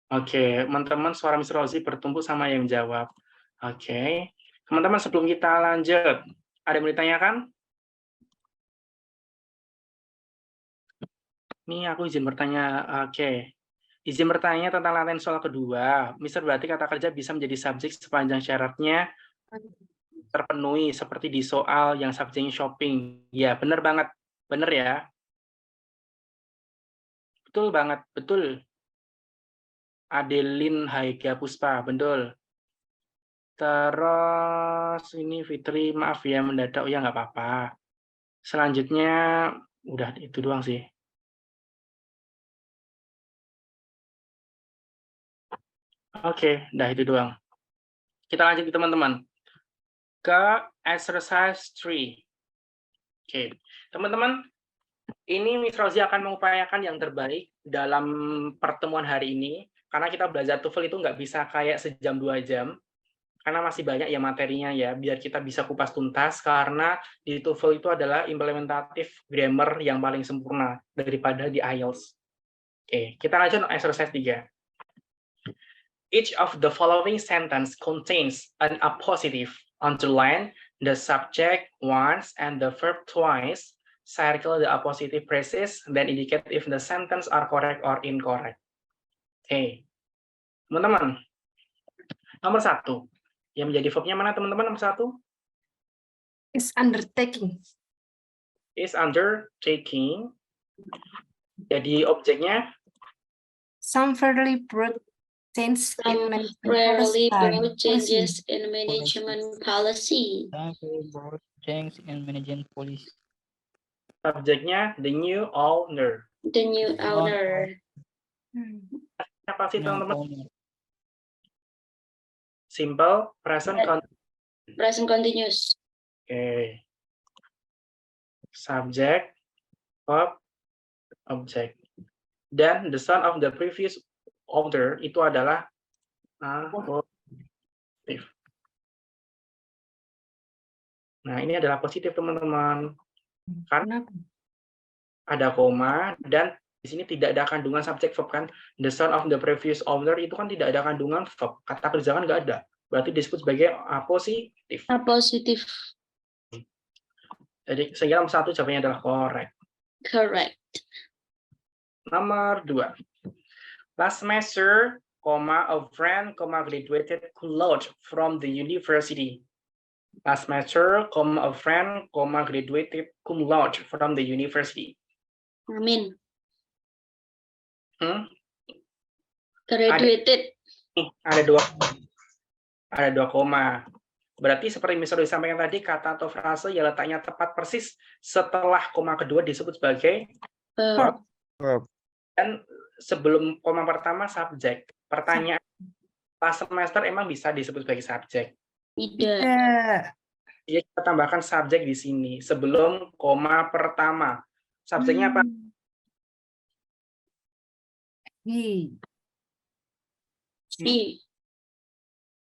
Oke, teman-teman, suara Miss Rosie bertumbuh sama yang jawab. Oke, teman-teman, sebelum kita lanjut, ada yang mau ditanyakan? Ini aku izin bertanya. Oke, izin bertanya tentang latihan soal kedua. Mister, berarti kata kerja bisa menjadi subjek sepanjang syaratnya terpenuhi, seperti di soal yang subjeknya shopping. Ya, benar banget. Benar ya? Betul banget, betul. Adeline Haiga Puspa, betul. Terus ini Fitri, maaf ya mendadak, oh ya nggak apa-apa. Selanjutnya udah itu doang sih. Oke, udah itu doang. Kita lanjut teman-teman ke exercise 3. Oke, teman-teman, ini Miss Rozi akan mengupayakan yang terbaik dalam pertemuan hari ini, karena kita belajar TOEFL itu nggak bisa kayak sejam 2 jam, karena masih banyak ya materinya ya, biar kita bisa kupas tuntas, karena di TOEFL itu adalah implementatif grammar yang paling sempurna daripada di IELTS. Oke, kita lanjut exercise 3. Each of the following sentence contains an appositive. Underline the subject once and the verb twice. Circle the appositive phrases, then indicate if the sentence are correct or incorrect. Oke, teman-teman. Nomor 1. Yang menjadi verbnya mana teman-teman? Nomor 1. Is undertaking. Is undertaking. Jadi objeknya Some fairly broad changes in management Rarely broad policy. changes in management policy. Change in management policy. subjeknya the new owner. The new owner. Apa sih No teman-teman? owner. Simple present Present continuous. Oke. Subject, verb, object. Dan the son of the previous owner itu adalah positif. Nah, ini adalah positif teman-teman. Karena Kenapa? ada koma dan di sini tidak ada kandungan subjek verb kan. The son of the previous owner itu kan tidak ada kandungan verb. Kata kerja kan nggak ada. Berarti disebut sebagai apositif. Positive. Jadi sehingga nomor 1 jawabannya adalah correct. Correct. Nomor 2. Last semester, a friend, graduated cum laude from the university. Last semester, a friend, graduated cum laude from the university. Amin. Nih, Graduated. ada dua koma. Berarti seperti misalnya disampaikan tadi, kata atau frase yang letaknya tepat persis setelah koma kedua disebut sebagai Verb. dan sebelum koma pertama subjek. Pertanyaan, last semester emang bisa disebut sebagai subjek. Tidak. Ya, kita tambahkan subjek di sini sebelum koma pertama. Subjeknya apa? He. He.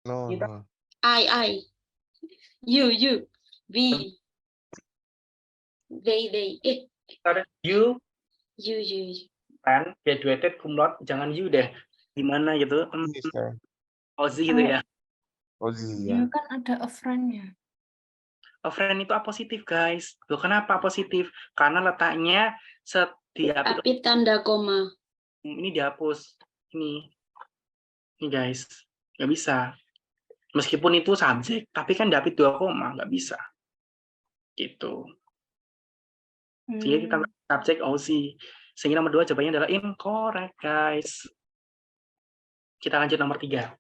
No, Kita- no. I. You. We. They. You You. kan graduated cum laude, jangan you deh. Gimana gitu? Mister Ozi gitu ya. Ozi, Ya ya. kan ada a friend-nya. A friend itu apositif, guys. Loh, kenapa positif? Karena letaknya setiap itu Tapi tanda koma. ini dihapus. Ini guys, nggak bisa. Meskipun itu subjek, tapi kan dapet 2 koma, nggak bisa. Gitu. Sehingga kita subjek OC. Sehingga nomor 2 jawabannya adalah incorrect, guys. Kita lanjut nomor 3.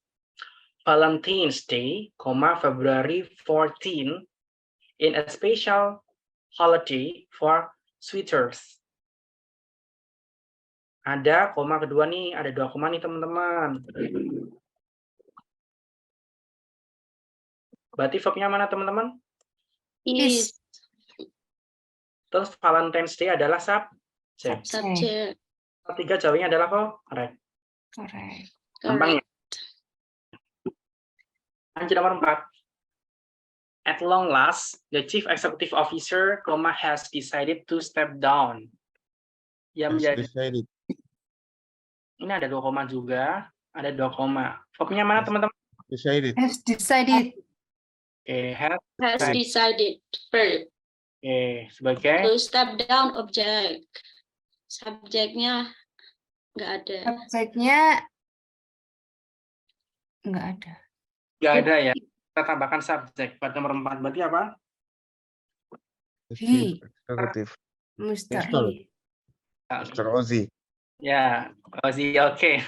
Valentine's Day, February 14 in a special holiday for sweaters. Ada koma kedua nih, ada 2 koma nih teman-teman. Berarti verbnya mana teman-teman? Is. Terus Valentine's Day adalah subjek. Subject. Ketiga jawabannya adalah correct. Correct. Gampang ya. Lanjut nomor 4. At long last, the chief executive officer, has decided to step down. Yang Has menjadi decided. ini ada 2 koma juga, ada 2 koma. Verbnya mana teman-teman? Decided. Has decided. Oke, has. Has Right. decided. Verb. Oke, sebagai To step down object. Subjeknya nggak ada. Subjeknya nggak ada. nggak ada ya. Kita tambahkan subjek pada nomor 4. Berarti apa? The He. chief executive. Mr. Mister. He. Mr. Ozi. Ya, Ozi, oke.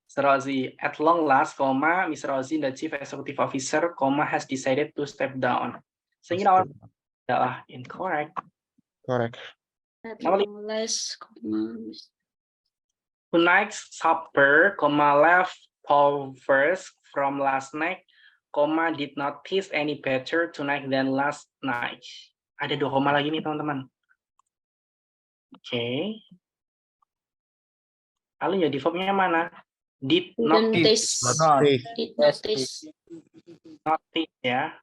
Mr. Rosie, at long last, comma, Mr. Rosie, the chief executive officer, comma, has decided to step down. Sehingga adalah incorrect. Correct. At Now, long last, tonight's supper, comma, leftovers from last night, comma, did not taste any better tonight than last night. Ada 2 koma lagi nih, teman-teman. Oke. Lalu jadi verbnya mana? Did not didn't taste, Not. did not Yes, taste, taste ya.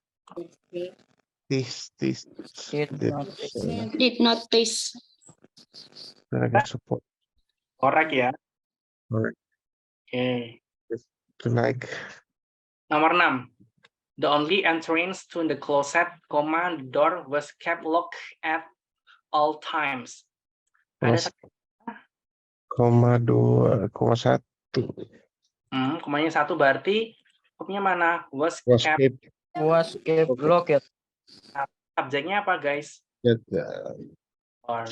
This Did not taste. did not taste. tenaga support Correct ya. Correct. Oke. Tonight. Nomor 6. The only entrance to the closet, comma, the door was kept locked at all times. Mas, Ada 2,1 komanya 1 berarti verbnya mana? Was was kept. kept Was kept locked. Subjeknya apa, guys? at Or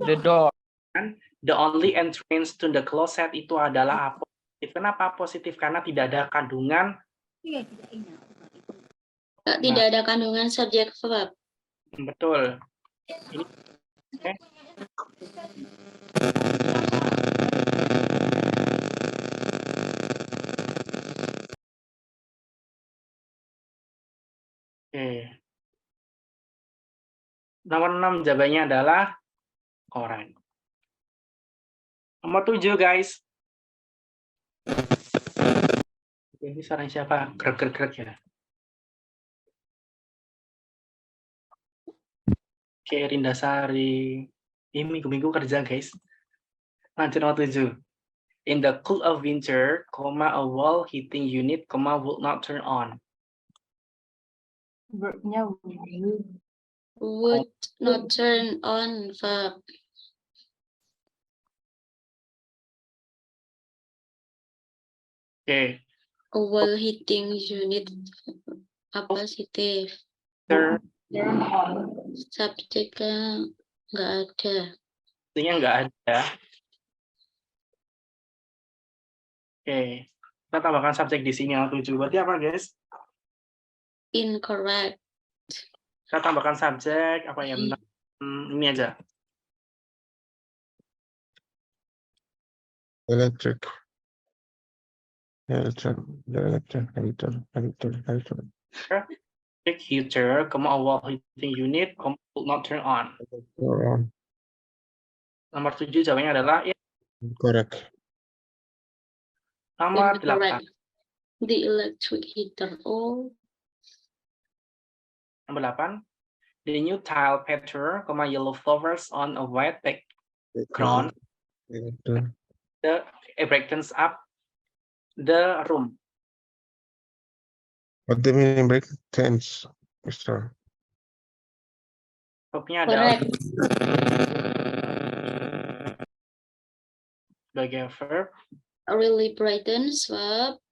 The door. the only entrance to the closet itu adalah apa? Kenapa positif? Karena tidak ada kandungan. Tidak ada kandungan subjek verb. Betul. Ini, oke. Oke. Nomor 6 jawabannya adalah correct. Nomor 7, guys. Ini suara siapa? Krek ya. Oke, Rindasari. Ini minggu-minggu kerja, guys. Lanjut nomor 7. In the cool of winter, comma, a wall heating unit, comma, would not turn on. Verbnya Would not turn on verb. Oke. A wall heating unit positif. Turn Subjeknya nggak ada. artinya nggak ada. Oke. Kita tambahkan subjek di sini yang 7. Berarti apa, guys? Incorrect. Kita tambahkan subjek apa ya? Ini aja. electric. Electric. Electric heater, comma, a wall heating unit, comma, would not turn on. Nomor 7 jawabannya adalah ya. Correct. Nomor 8. Incorrect. The electric heater. Oh, Nomor 8. The new tile pattern, comma, yellow flowers on a white background. It brightens up the room. What do you mean break tense, Mister? Verbnya adalah correct. sebagai verb. Really brightens verb.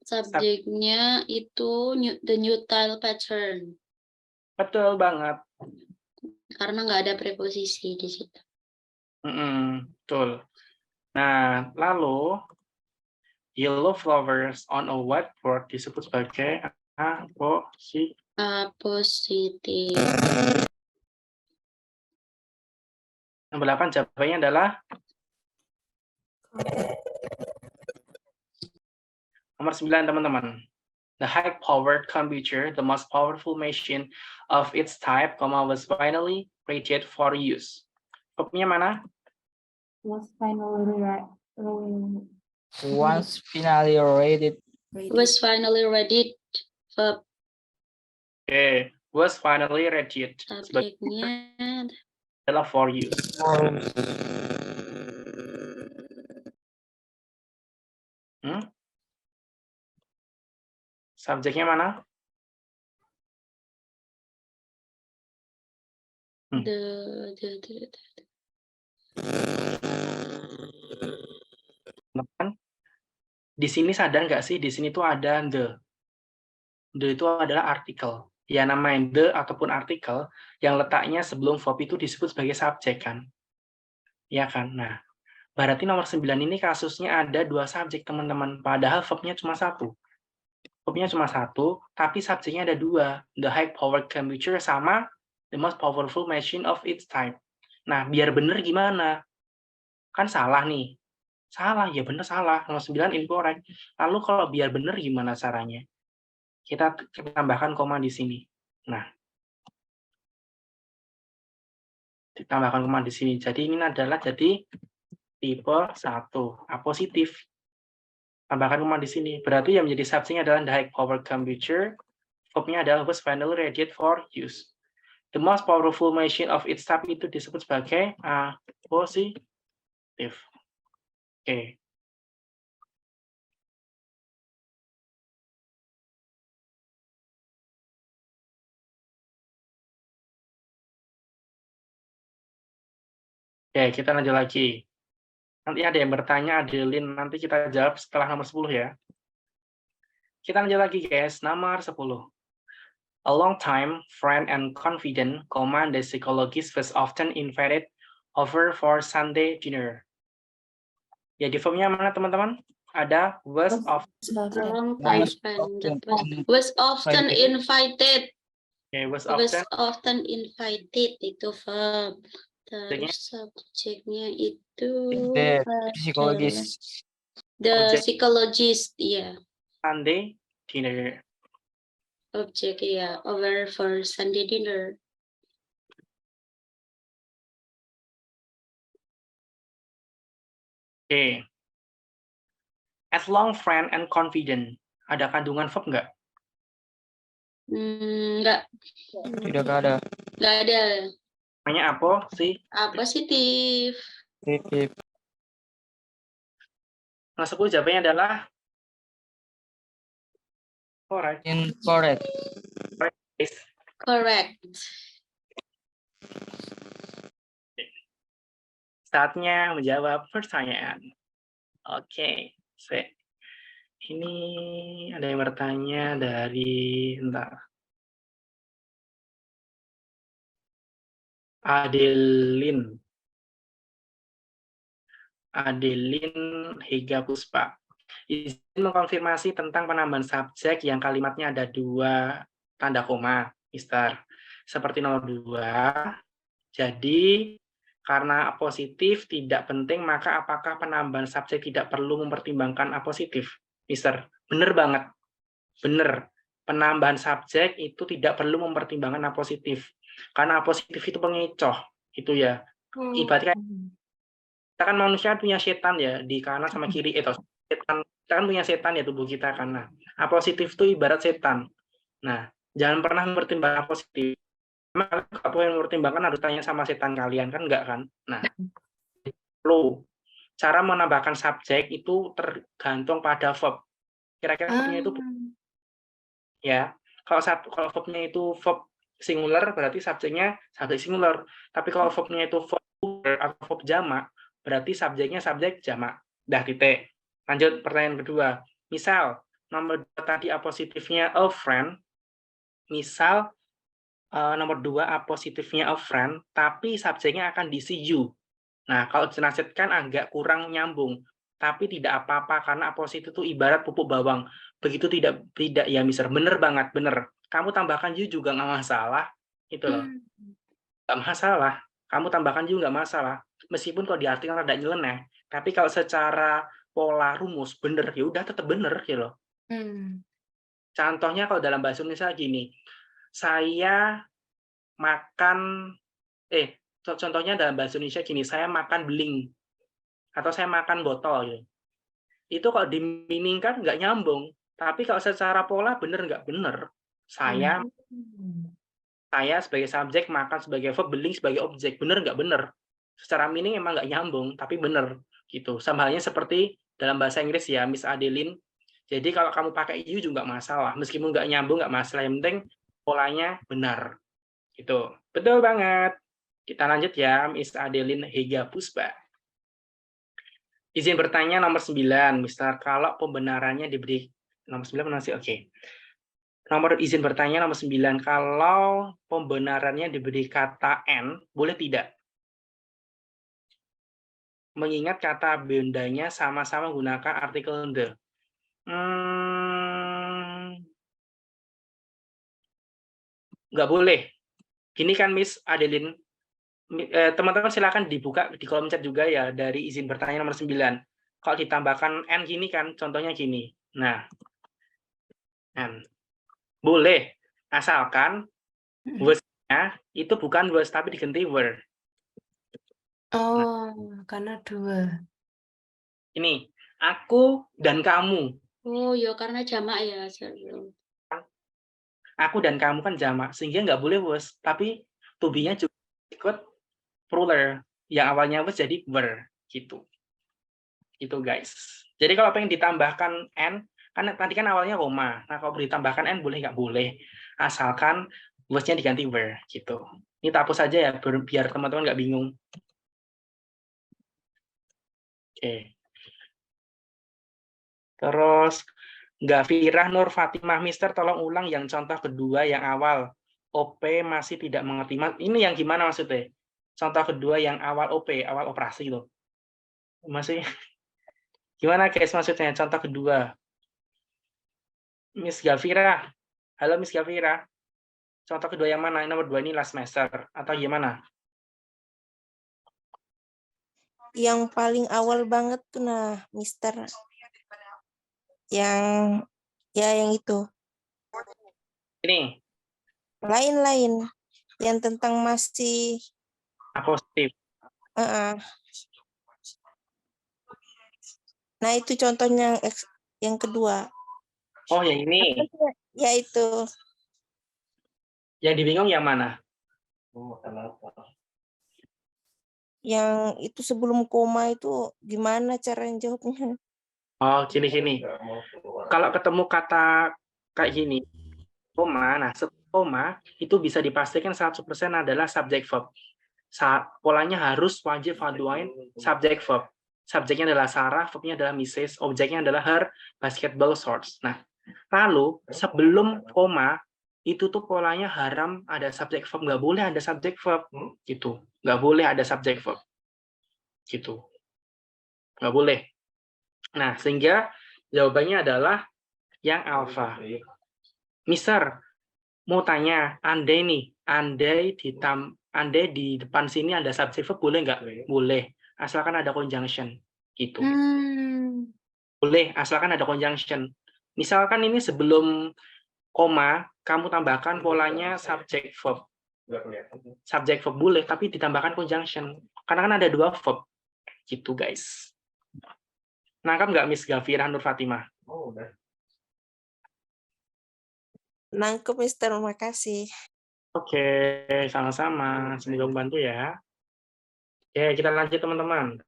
Subjeknya itu the new tile pattern. Betul banget. Karena nggak ada preposisi di situ. Betul. Nah, lalu yellow flowers on a whiteboard disebut sebagai positif. Positif. Nomor 8 jawabannya adalah nomor 9, teman-teman. The high-powered computer, the most powerful machine of its type, was finally ready for use. Verbnya mana? was finally Once finally ready. Was finally ready. Verb. Oke, was finally ready. Subjeknya Adalah for use. Subjeknya mana? Di sini sadar nggak sih? Di sini tuh ada the. The itu adalah artikel. ya namanya the ataupun artikel yang letaknya sebelum verb itu disebut sebagai subjek kan. Ya kan? Nah, berarti nomor 9 ini kasusnya ada 2 subjek, teman-teman. Padahal verbnya cuma 1. Verbnya cuma 1, tapi subjeknya ada 2. The high-powered computer sama the most powerful machine of its type. Nah, biar bener gimana? Kan salah nih. Salah, ya bener salah. Nomor 9 incorrect. Lalu kalau biar bener gimana caranya? Kita tambahkan koma di sini. Nah, ditambahkan koma di sini. Jadi ini adalah jadi tipe 1, apositif. Tambahkan koma di sini. Berarti yang menjadi subjeknya adalah the high power computer. Verbnya adalah was finally ready for use. The most powerful machine of its type itu disebut sebagai positif. Oke. Oke, kita lanjut lagi. Nanti ada yang bertanya, Adeline, nanti kita jawab setelah nomor 10 ya. Kita lanjut lagi, guys. Nomor 10. A long time friend and confident, the psychologist was often invited over for Sunday dinner. Ya, di formnya mana, teman-teman? Ada was of. A long time friend was often invited. Okay, was Was often. often invited itu verb. Terus subjeknya itu The adalah psychologist. the Objek. psychologist, ya. Sunday dinner. Objek ya, over for Sunday dinner. Oke. As long friend and confident. Ada kandungan verb nggak? Enggak, Tidak ada. enggak ada. Namanya apa sih? Positif. Positif. Nomor 10 jawabannya adalah correct. Incorrect. Correct. Saatnya menjawab pertanyaan. Oke. Ini ada yang bertanya dari Adeline Hega Puspa. Izin mengkonfirmasi tentang penambahan subjek yang kalimatnya ada 2 tanda koma, Mister. Seperti nomor 2. Jadi, karena apositif tidak penting, maka apakah penambahan subjek tidak perlu mempertimbangkan apositif? Mister, benar banget. Benar. Penambahan subjek itu tidak perlu mempertimbangkan apositif. Karena apositif itu pengecoh. Itu ya. Ibaratnya kita kan manusia punya setan ya, di kanan sama kiri. Setan, kita kan punya setan ya tubuh kita. Karena apositif itu ibarat setan. Nah, jangan pernah mempertimbangkan positif. Apa yang mempertimbangkan harus tanya sama setan kalian, kan enggak kan? Nah, cara menambahkan subjek itu tergantung pada verb. Kira-kira verbnya itu ya. Kalau verbnya itu verb singular, berarti subjeknya subjek singular. Tapi kalau verbnya itu verb atau verb jamak, berarti subjeknya subjek jamak. Dah, titik. Lanjut pertanyaan kedua. Misal nomor 2 tadi apositifnya a friend. Misal nomor 2 apositifnya a friend, tapi subjeknya akan diisi you. Nah, kalau dinasihatkan agak kurang nyambung, tapi tidak apa-apa karena apositif itu ibarat pupuk bawang. Begitu tidak ya, Mister. Bener banget, bener. Kamu tambahkan you juga nggak masalah, itu loh. Nggak masalah. Kamu tambahkan you nggak masalah. Meskipun kalau diartikan rada nyeleneh, tapi kalau secara pola rumus bener, ya udah tetap bener, gitu loh. Contohnya kalau dalam bahasa Indonesia gini, saya makan, contohnya dalam bahasa Indonesia gini, saya makan beling atau saya makan botol gitu. Itu kalau diminingkan nggak nyambung, tapi kalau secara pola bener nggak bener. Saya sebagai subjek, makan sebagai verb, beling sebagai objek, bener nggak bener. Secara meaning emang nggak nyambung, tapi bener gitu. Sama halnya seperti dalam bahasa Inggris ya, Miss Adeline. Jadi kalau kamu pakai you juga nggak masalah, meskipun nggak nyambung nggak masalah, yang penting polanya benar. Gitu. Betul banget. Kita lanjut ya, Miss Adeline Hega Puspa. Izin bertanya nomor 9, Mister. Kalau pembenarannya diberi nomor 9 masih oke. Nomor izin bertanya nomor 9. Kalau pembenarannya diberi kata N, boleh tidak? Mengingat kata bendanya sama-sama menggunakan artikel the. Nggak boleh. Gini kan Miss Adeline, teman-teman silakan dibuka di kolom chat juga ya dari izin bertanya nomor 9. Kalau ditambahkan N gini kan, contohnya gini. Nah, N. Boleh, asalkan was-nya itu bukan was tapi diganti were. Oh, karena 2. Ini, aku dan kamu. Oh, ya karena jamak ya. Aku dan kamu kan jamak, sehingga nggak boleh was, tapi to be-nya juga ikut plural. Yang awalnya was jadi were, gitu. Itu guys. Jadi kalau pengen ditambahkan N, kan tadi kan awalnya koma. Nah, kalau ditambahkan N boleh nggak boleh. Asalkan was-nya diganti were, gitu. Ini tak hapus saja ya, biar teman-teman nggak bingung. Oke. Terus, Gafirah Nur Fatimah, Mister, tolong ulang yang contoh kedua yang awal. OP masih tidak mengerti. Ini yang gimana maksudnya? Contoh kedua yang awal OP, awal operasi loh. Masih gimana guys maksudnya contoh kedua? Miss Gafirah. Halo Miss Gafirah. Contoh kedua yang mana? Nomor 2 ini last semester atau gimana? Yang paling awal banget tuh nah, Mister. Yang itu. Ini Lain-lain. Yang tentang masih apostif. Nah, itu contohnya yang kedua. Oh, yang ini. Ya itu. Yang dibingung yang mana? Yang itu sebelum koma itu gimana cara jawabnya? Oh, gini. Kalau ketemu kata kayak gini, koma, nah koma itu bisa dipastikan 100% adalah subject verb. Polanya harus wajib valuain subject verb. Subjeknya adalah Sarah, verbnya adalah Mrs., objeknya adalah her basketball shorts. Nah, lalu sebelum koma itu tuh polanya haram ada subject verb, nggak boleh ada subject verb, gitu. Nggak boleh ada subject verb, gitu. Nggak boleh. Nah, sehingga jawabannya adalah yang alfa. Mister, mau tanya, andai di depan sini ada subject verb, boleh nggak? Boleh, asalkan ada conjunction. Gitu. Boleh, asalkan ada conjunction. Misalkan ini sebelum koma, kamu tambahkan polanya subject verb. Subject verb boleh, tapi ditambahkan conjunction. Karena kan ada 2 verb. Gitu, guys. Nangkap nggak Miss Gafirah Nur Fatimah? Oh, udah. Nangkep, Mister. Makasih. Oke, sama-sama. Semoga membantu ya. Oke, kita lanjut teman-teman.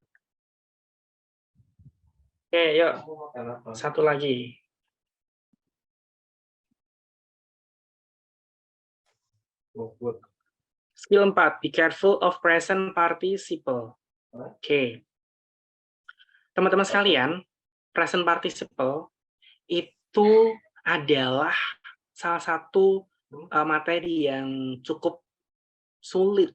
Oke, yuk. Satu lagi. Skill 4, be careful of present participle. Oke. Teman-teman sekalian, present participle itu adalah salah satu materi yang cukup sulit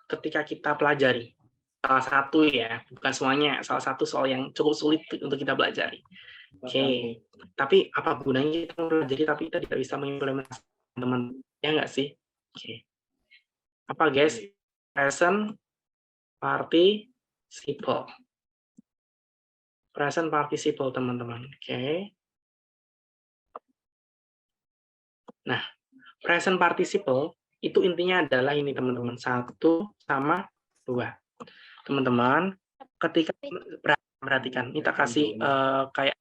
ketika kita pelajari. Salah satu ya, bukan semuanya, salah satu soal yang cukup sulit untuk kita pelajari. Oke. Tapi apa gunanya kita pelajari tapi kita tidak bisa mengimplementasikan teman, ya nggak sih? Oke. Apa guys? Present participle. Present participle teman-teman. Oke. Nah, present participle itu intinya adalah ini teman-teman, 1 sama 2. Teman-teman, ketika perhatikan, kita kasih kayak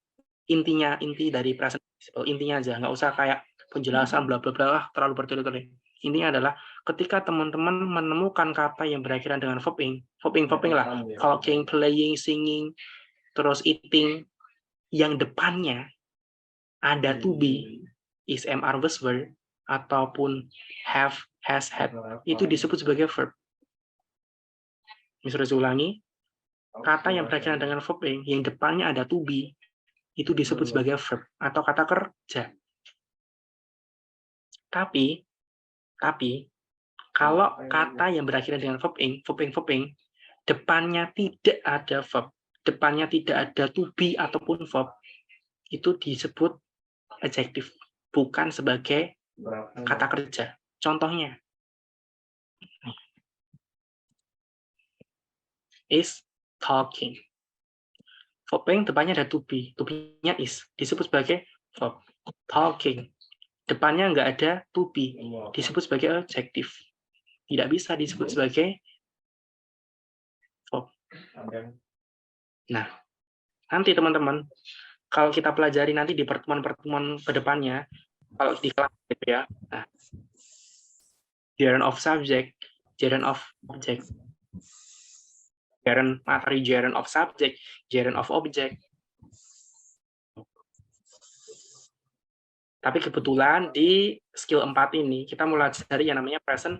inti dari present participle, intinya aja, nggak usah kayak penjelasan bla bla bla terlalu bertele-tele. Intinya adalah ketika teman-teman menemukan kata yang berakhiran dengan verbing lah, talking, playing, singing, terus eating, yang depannya ada to be, is, am, are, was, were, ataupun have, has, had, itu disebut sebagai verb. Misalnya ulangi, kata yang berakhiran dengan verbing, yang depannya ada to be, itu disebut sebagai verb atau kata kerja. Tapi kalau kata yang berakhir dengan verb ing, depannya tidak ada verb, depannya tidak ada to be ataupun verb, itu disebut adjektif, bukan sebagai kata kerja. Contohnya, is talking. Verb ing depannya ada to be-nya is, disebut sebagai verb. Talking. Depannya nggak ada to be, disebut sebagai adjektif. Tidak bisa disebut sebagai verb. Nah, nanti teman-teman, kalau kita pelajari nanti di pertemuan-pertemuan ke depannya, kalau di kelas gitu ya, nah, gerund of subject, gerund of object, gerund materi, gerund of subject, gerund of object. Tapi kebetulan di skill 4 ini kita mulai cari yang namanya present,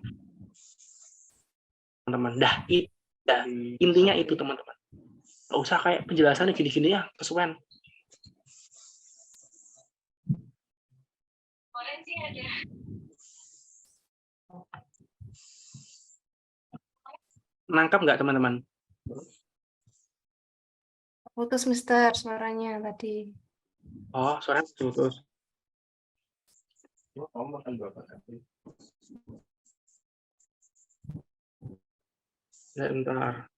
teman-teman. Intinya itu teman-teman. Nggak usah kayak penjelasannya gini-gini ya, kesuwen. Nangkap nggak teman-teman? Putus, Mister, suaranya tadi. Oh, suara putus. Bentar.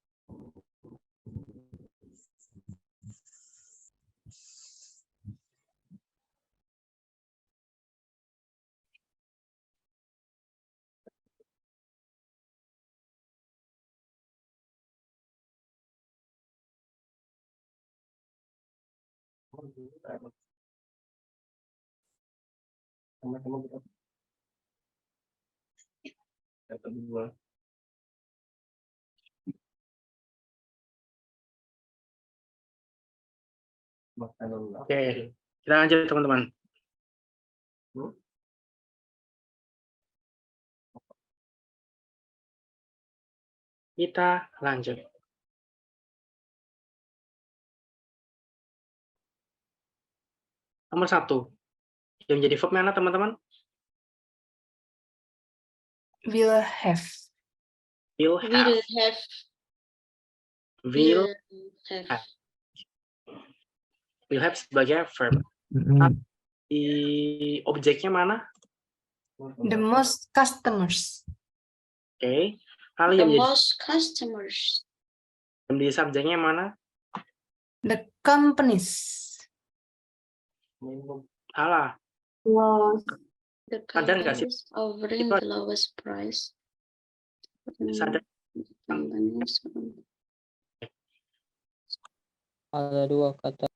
Oke, kita lanjut teman-teman. Kita lanjut. Nomor 1. Yang menjadi verb mana teman-teman? Will have. Will have. Will have sebagai verb. Di objeknya mana? The most customers. Oke. Lalu The yang menjadi most customers. subjeknya mana? The companies. Salah. The Sadar nggak sih? companies offering Itu the lowest price. Sadar. Companies. Ada dua kata.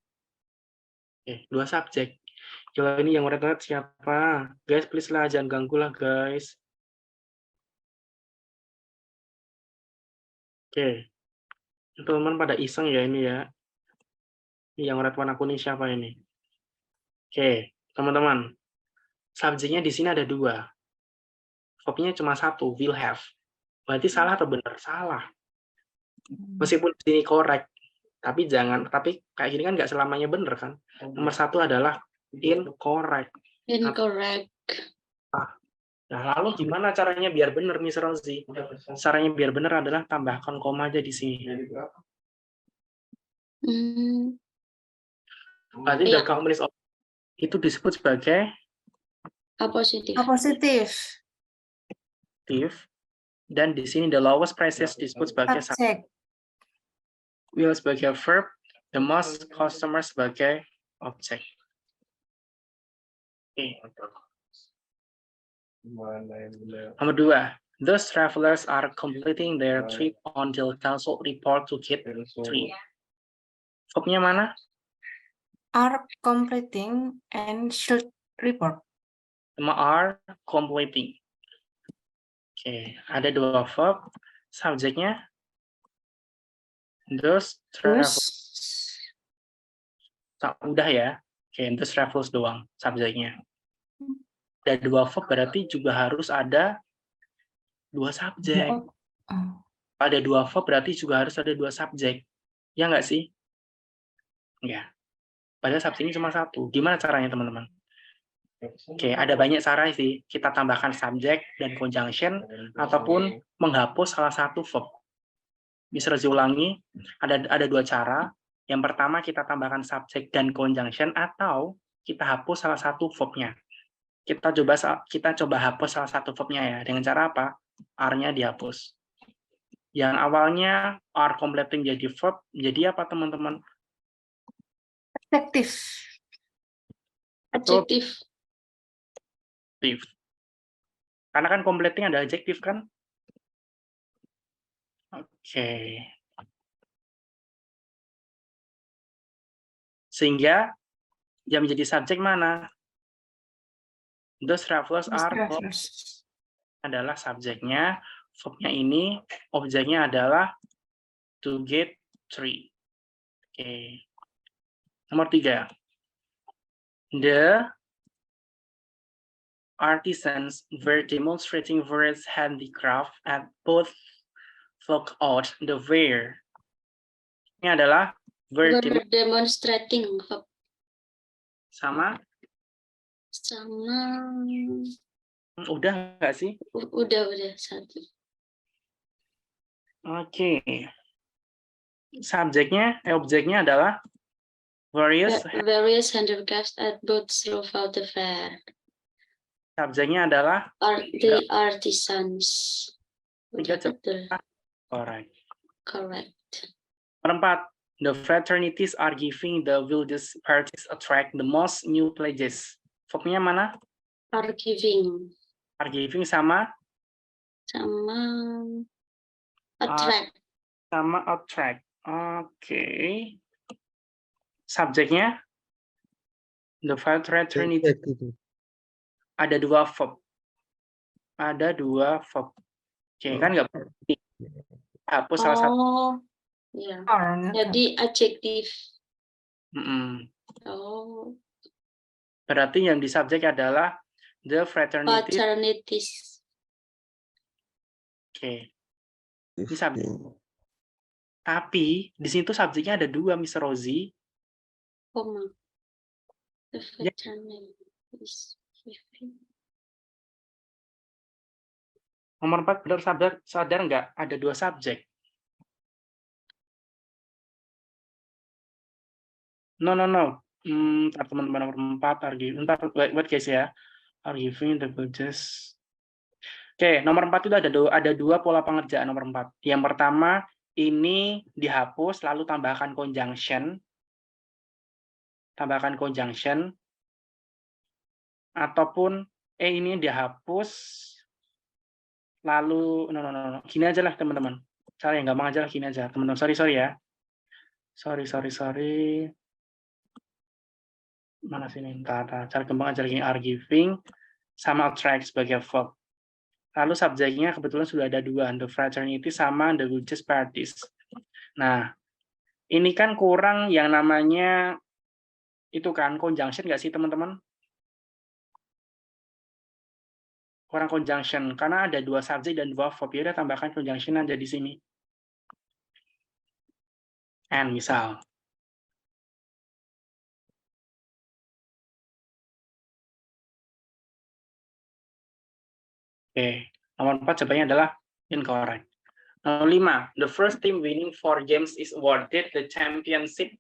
Oke, 2 subjek. Coba ini yang red siapa? Guys, please lah, jangan ganggu lah, guys. Oke. Teman-teman pada iseng ya ini ya. Ini yang red warna kuning siapa ini? Oke, teman-teman. Subjeknya di sini ada 2. Verbnya cuma 1, will have. Berarti salah atau benar? Salah. Meskipun di sini correct, tapi kayak gini kan nggak selamanya benar kan. Nomor 1 adalah incorrect. Incorrect. Nah, lalu gimana caranya biar benar, Miss Rosie? Caranya biar benar adalah tambahkan koma aja di sini. Berarti the companies itu disebut sebagai Positif. Positif. Dan di sini the lowest prices disebut sebagai Subject. will sebagai verb, the most customer sebagai object. Oke. Nomor 2, those travelers are completing their trip until council report to gate 3. Verbnya mana? Are completing and should report. Sama are completing. Oke, ada 2 verb. Subjeknya those travelers. Udah ya. Oke, those travelers doang subjeknya. Ada 2 verb berarti juga harus ada 2 subjek. Ada 2 verb berarti juga harus ada 2 subjek. Ya nggak sih? Ya. Padahal subjeknya cuma 1. Gimana caranya teman-teman? Oke, ada banyak cara sih. Kita tambahkan subjek dan conjunction ataupun menghapus salah satu verb. Bisa diulangi, ada dua cara. Yang pertama kita tambahkan subjek dan conjunction atau kita hapus salah satu verb-nya. Kita coba hapus salah satu verb-nya ya. Dengan cara apa? R-nya dihapus. Yang awalnya are completing jadi verb, jadi apa teman-teman? Adjektif. Adjektif. Adjektif. Karena kan completing ada adjektif kan? Oke. Sehingga yang menjadi subjek mana? Those travelers are adalah subjeknya, verbnya ini, objeknya adalah to get 3. Oke. Nomor 3. The artisans were demonstrating various handicraft at both Lookout the where. Ini adalah Were demonstrating verb. sama udah nggak sih? Udah satu. Oke. Objeknya adalah various. Various handicrafts at both throughout the fair. Subjeknya adalah The artisans. Tiga Betul. Correct. Correct. Nomor 4. The fraternities are giving the wildest parties attract the most new pledges. Verbnya mana? Are giving. Are giving sama attract. Sama attract. Oke. Subjeknya the fraternity. Ada dua verb. Oke, kan nggak berarti hapus salah satu. Ya. Are. Jadi adjektif. Oh. Berarti yang di subjek adalah the fraternities. Fraternities. Oke. Ini subjek. Tapi di sini tuh subjeknya ada dua, Miss Rosie. Koma. The fraternities. Nomor 4 benar sadar nggak? Ada dua subjek. No. Ntar teman-teman nomor 4 wait guys ya. Are giving the budgets. Oke, nomor 4 itu ada dua pola pengerjaan nomor 4. Yang pertama ini dihapus lalu tambahkan conjunction. Ataupun ini dihapus lalu no. Gini aja lah teman-teman. Cara yang gampang aja lah gini aja. Teman-teman sorry ya. Sorry. Mana sini? Cara gampang aja lagi are giving sama attract sebagai verb. Lalu subjeknya kebetulan sudah ada dua, the fraternity sama the religious parties. Nah, ini kan kurang yang namanya itu kan conjunction nggak sih teman-teman? Kurang conjunction karena ada dua subjek dan dua verb. Ya udah tambahkan conjunction aja di sini. And misal. Oke, nomor 4 jawabannya adalah incorrect. Nomor 5, the first team winning 4 games is awarded the championship.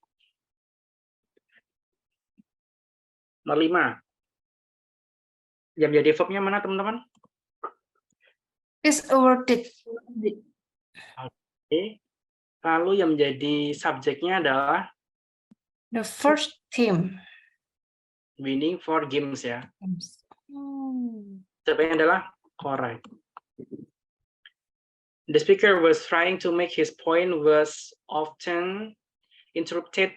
Nomor 5. Yang jadi verbnya mana teman-teman? Is awarded. Oke. Lalu yang menjadi subjeknya adalah The first team. winning 4 games ya. Jawabannya adalah correct. The speaker was trying to make his point was often interrupted.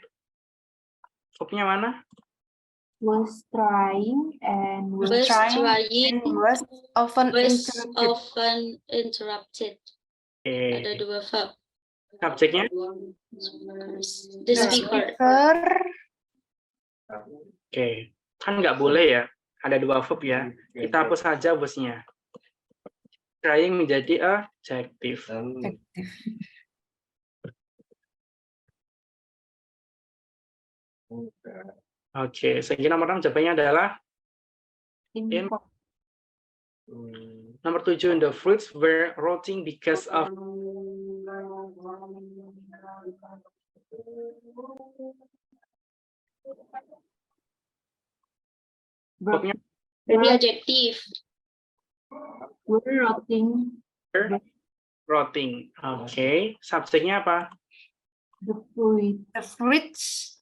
Verbnya mana? Was trying and Was Was trying trying. and was often Was interrupted. often interrupted. Ada Oke. dua verb. Subjeknya? The The speaker. speaker. Oke. Kan nggak boleh ya. Ada dua verb ya. Kita hapus saja wasnya. Trying menjadi adjective. Adjective. Oke, sehingga nomor 6 jawabannya adalah In nomor 7, the fruits were rotting because of verbnya Berarti adjektif. Were rotting rotting. Oke, subjeknya apa? the fruit. The fruits.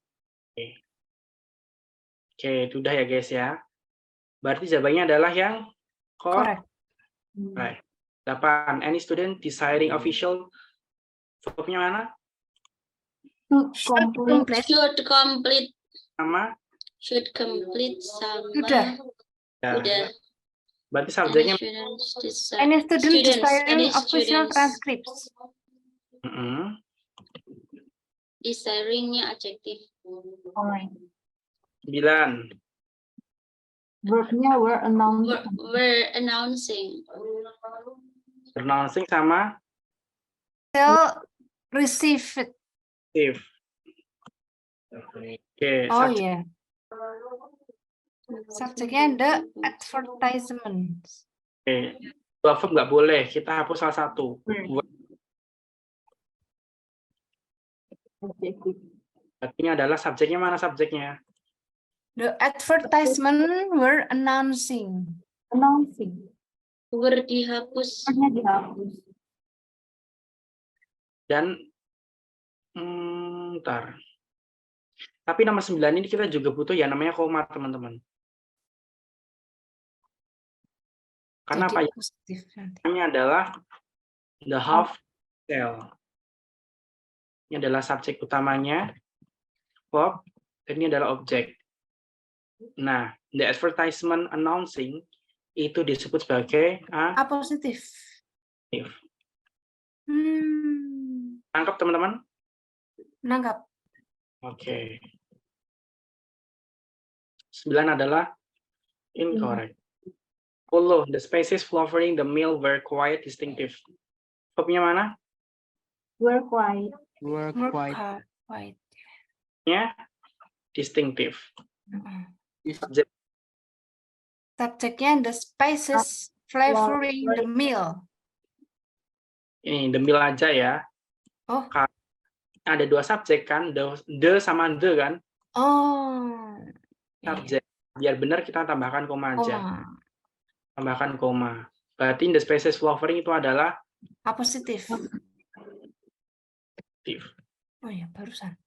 Oke, itu udah ya guys ya. Berarti jawabannya adalah yang Correct. Right. 8. Any student desiring official verbnya mana? To Should complete. complete. Should complete. Sama? Should complete sama. Sudah. Ya. Udah. Berarti Any subjeknya students Any student desiring any official students. transcripts. Desiring-nya adjektif. Alright. 9. Verbnya were announced. We're announcing. Pronouncing sama Still received. if. Oke, Oh subjek- ya. Subjeknya the advertisements. oke. Dua verb nggak boleh, kita hapus salah satu. Adjective. Berarti ini adalah subjeknya, mana subjeknya? The advertisement were announcing. Announcing. Were dihapus. Were-nya dihapus. Dan ntar. Tapi nomor 9 ini kita juga butuh ya namanya koma, teman-teman. Karena apa Jadi ya? positif nanti. Ini adalah the half cell. Ini adalah subjek utamanya, verb, dan ini adalah objek. Nah, the advertisement announcing itu disebut sebagai A positif. if. Tangkap teman-teman? Nangkap. Oke. 9 adalah incorrect. 10. The spaces flowering the meal were quite distinctive. Verbnya mana? Were quiet. Were More quite quiet. Ya, distinctive. Subjek Subjeknya the spices flavoring the meal. ini the meal aja ya. Oh. Ada dua subjek kan, the sama the kan. Oh. Subjek. Biar benar kita tambahkan koma aja. Koma. Tambahkan koma. Berarti the spaces flowering itu adalah A positif. distinctive. Oh ya, barusan.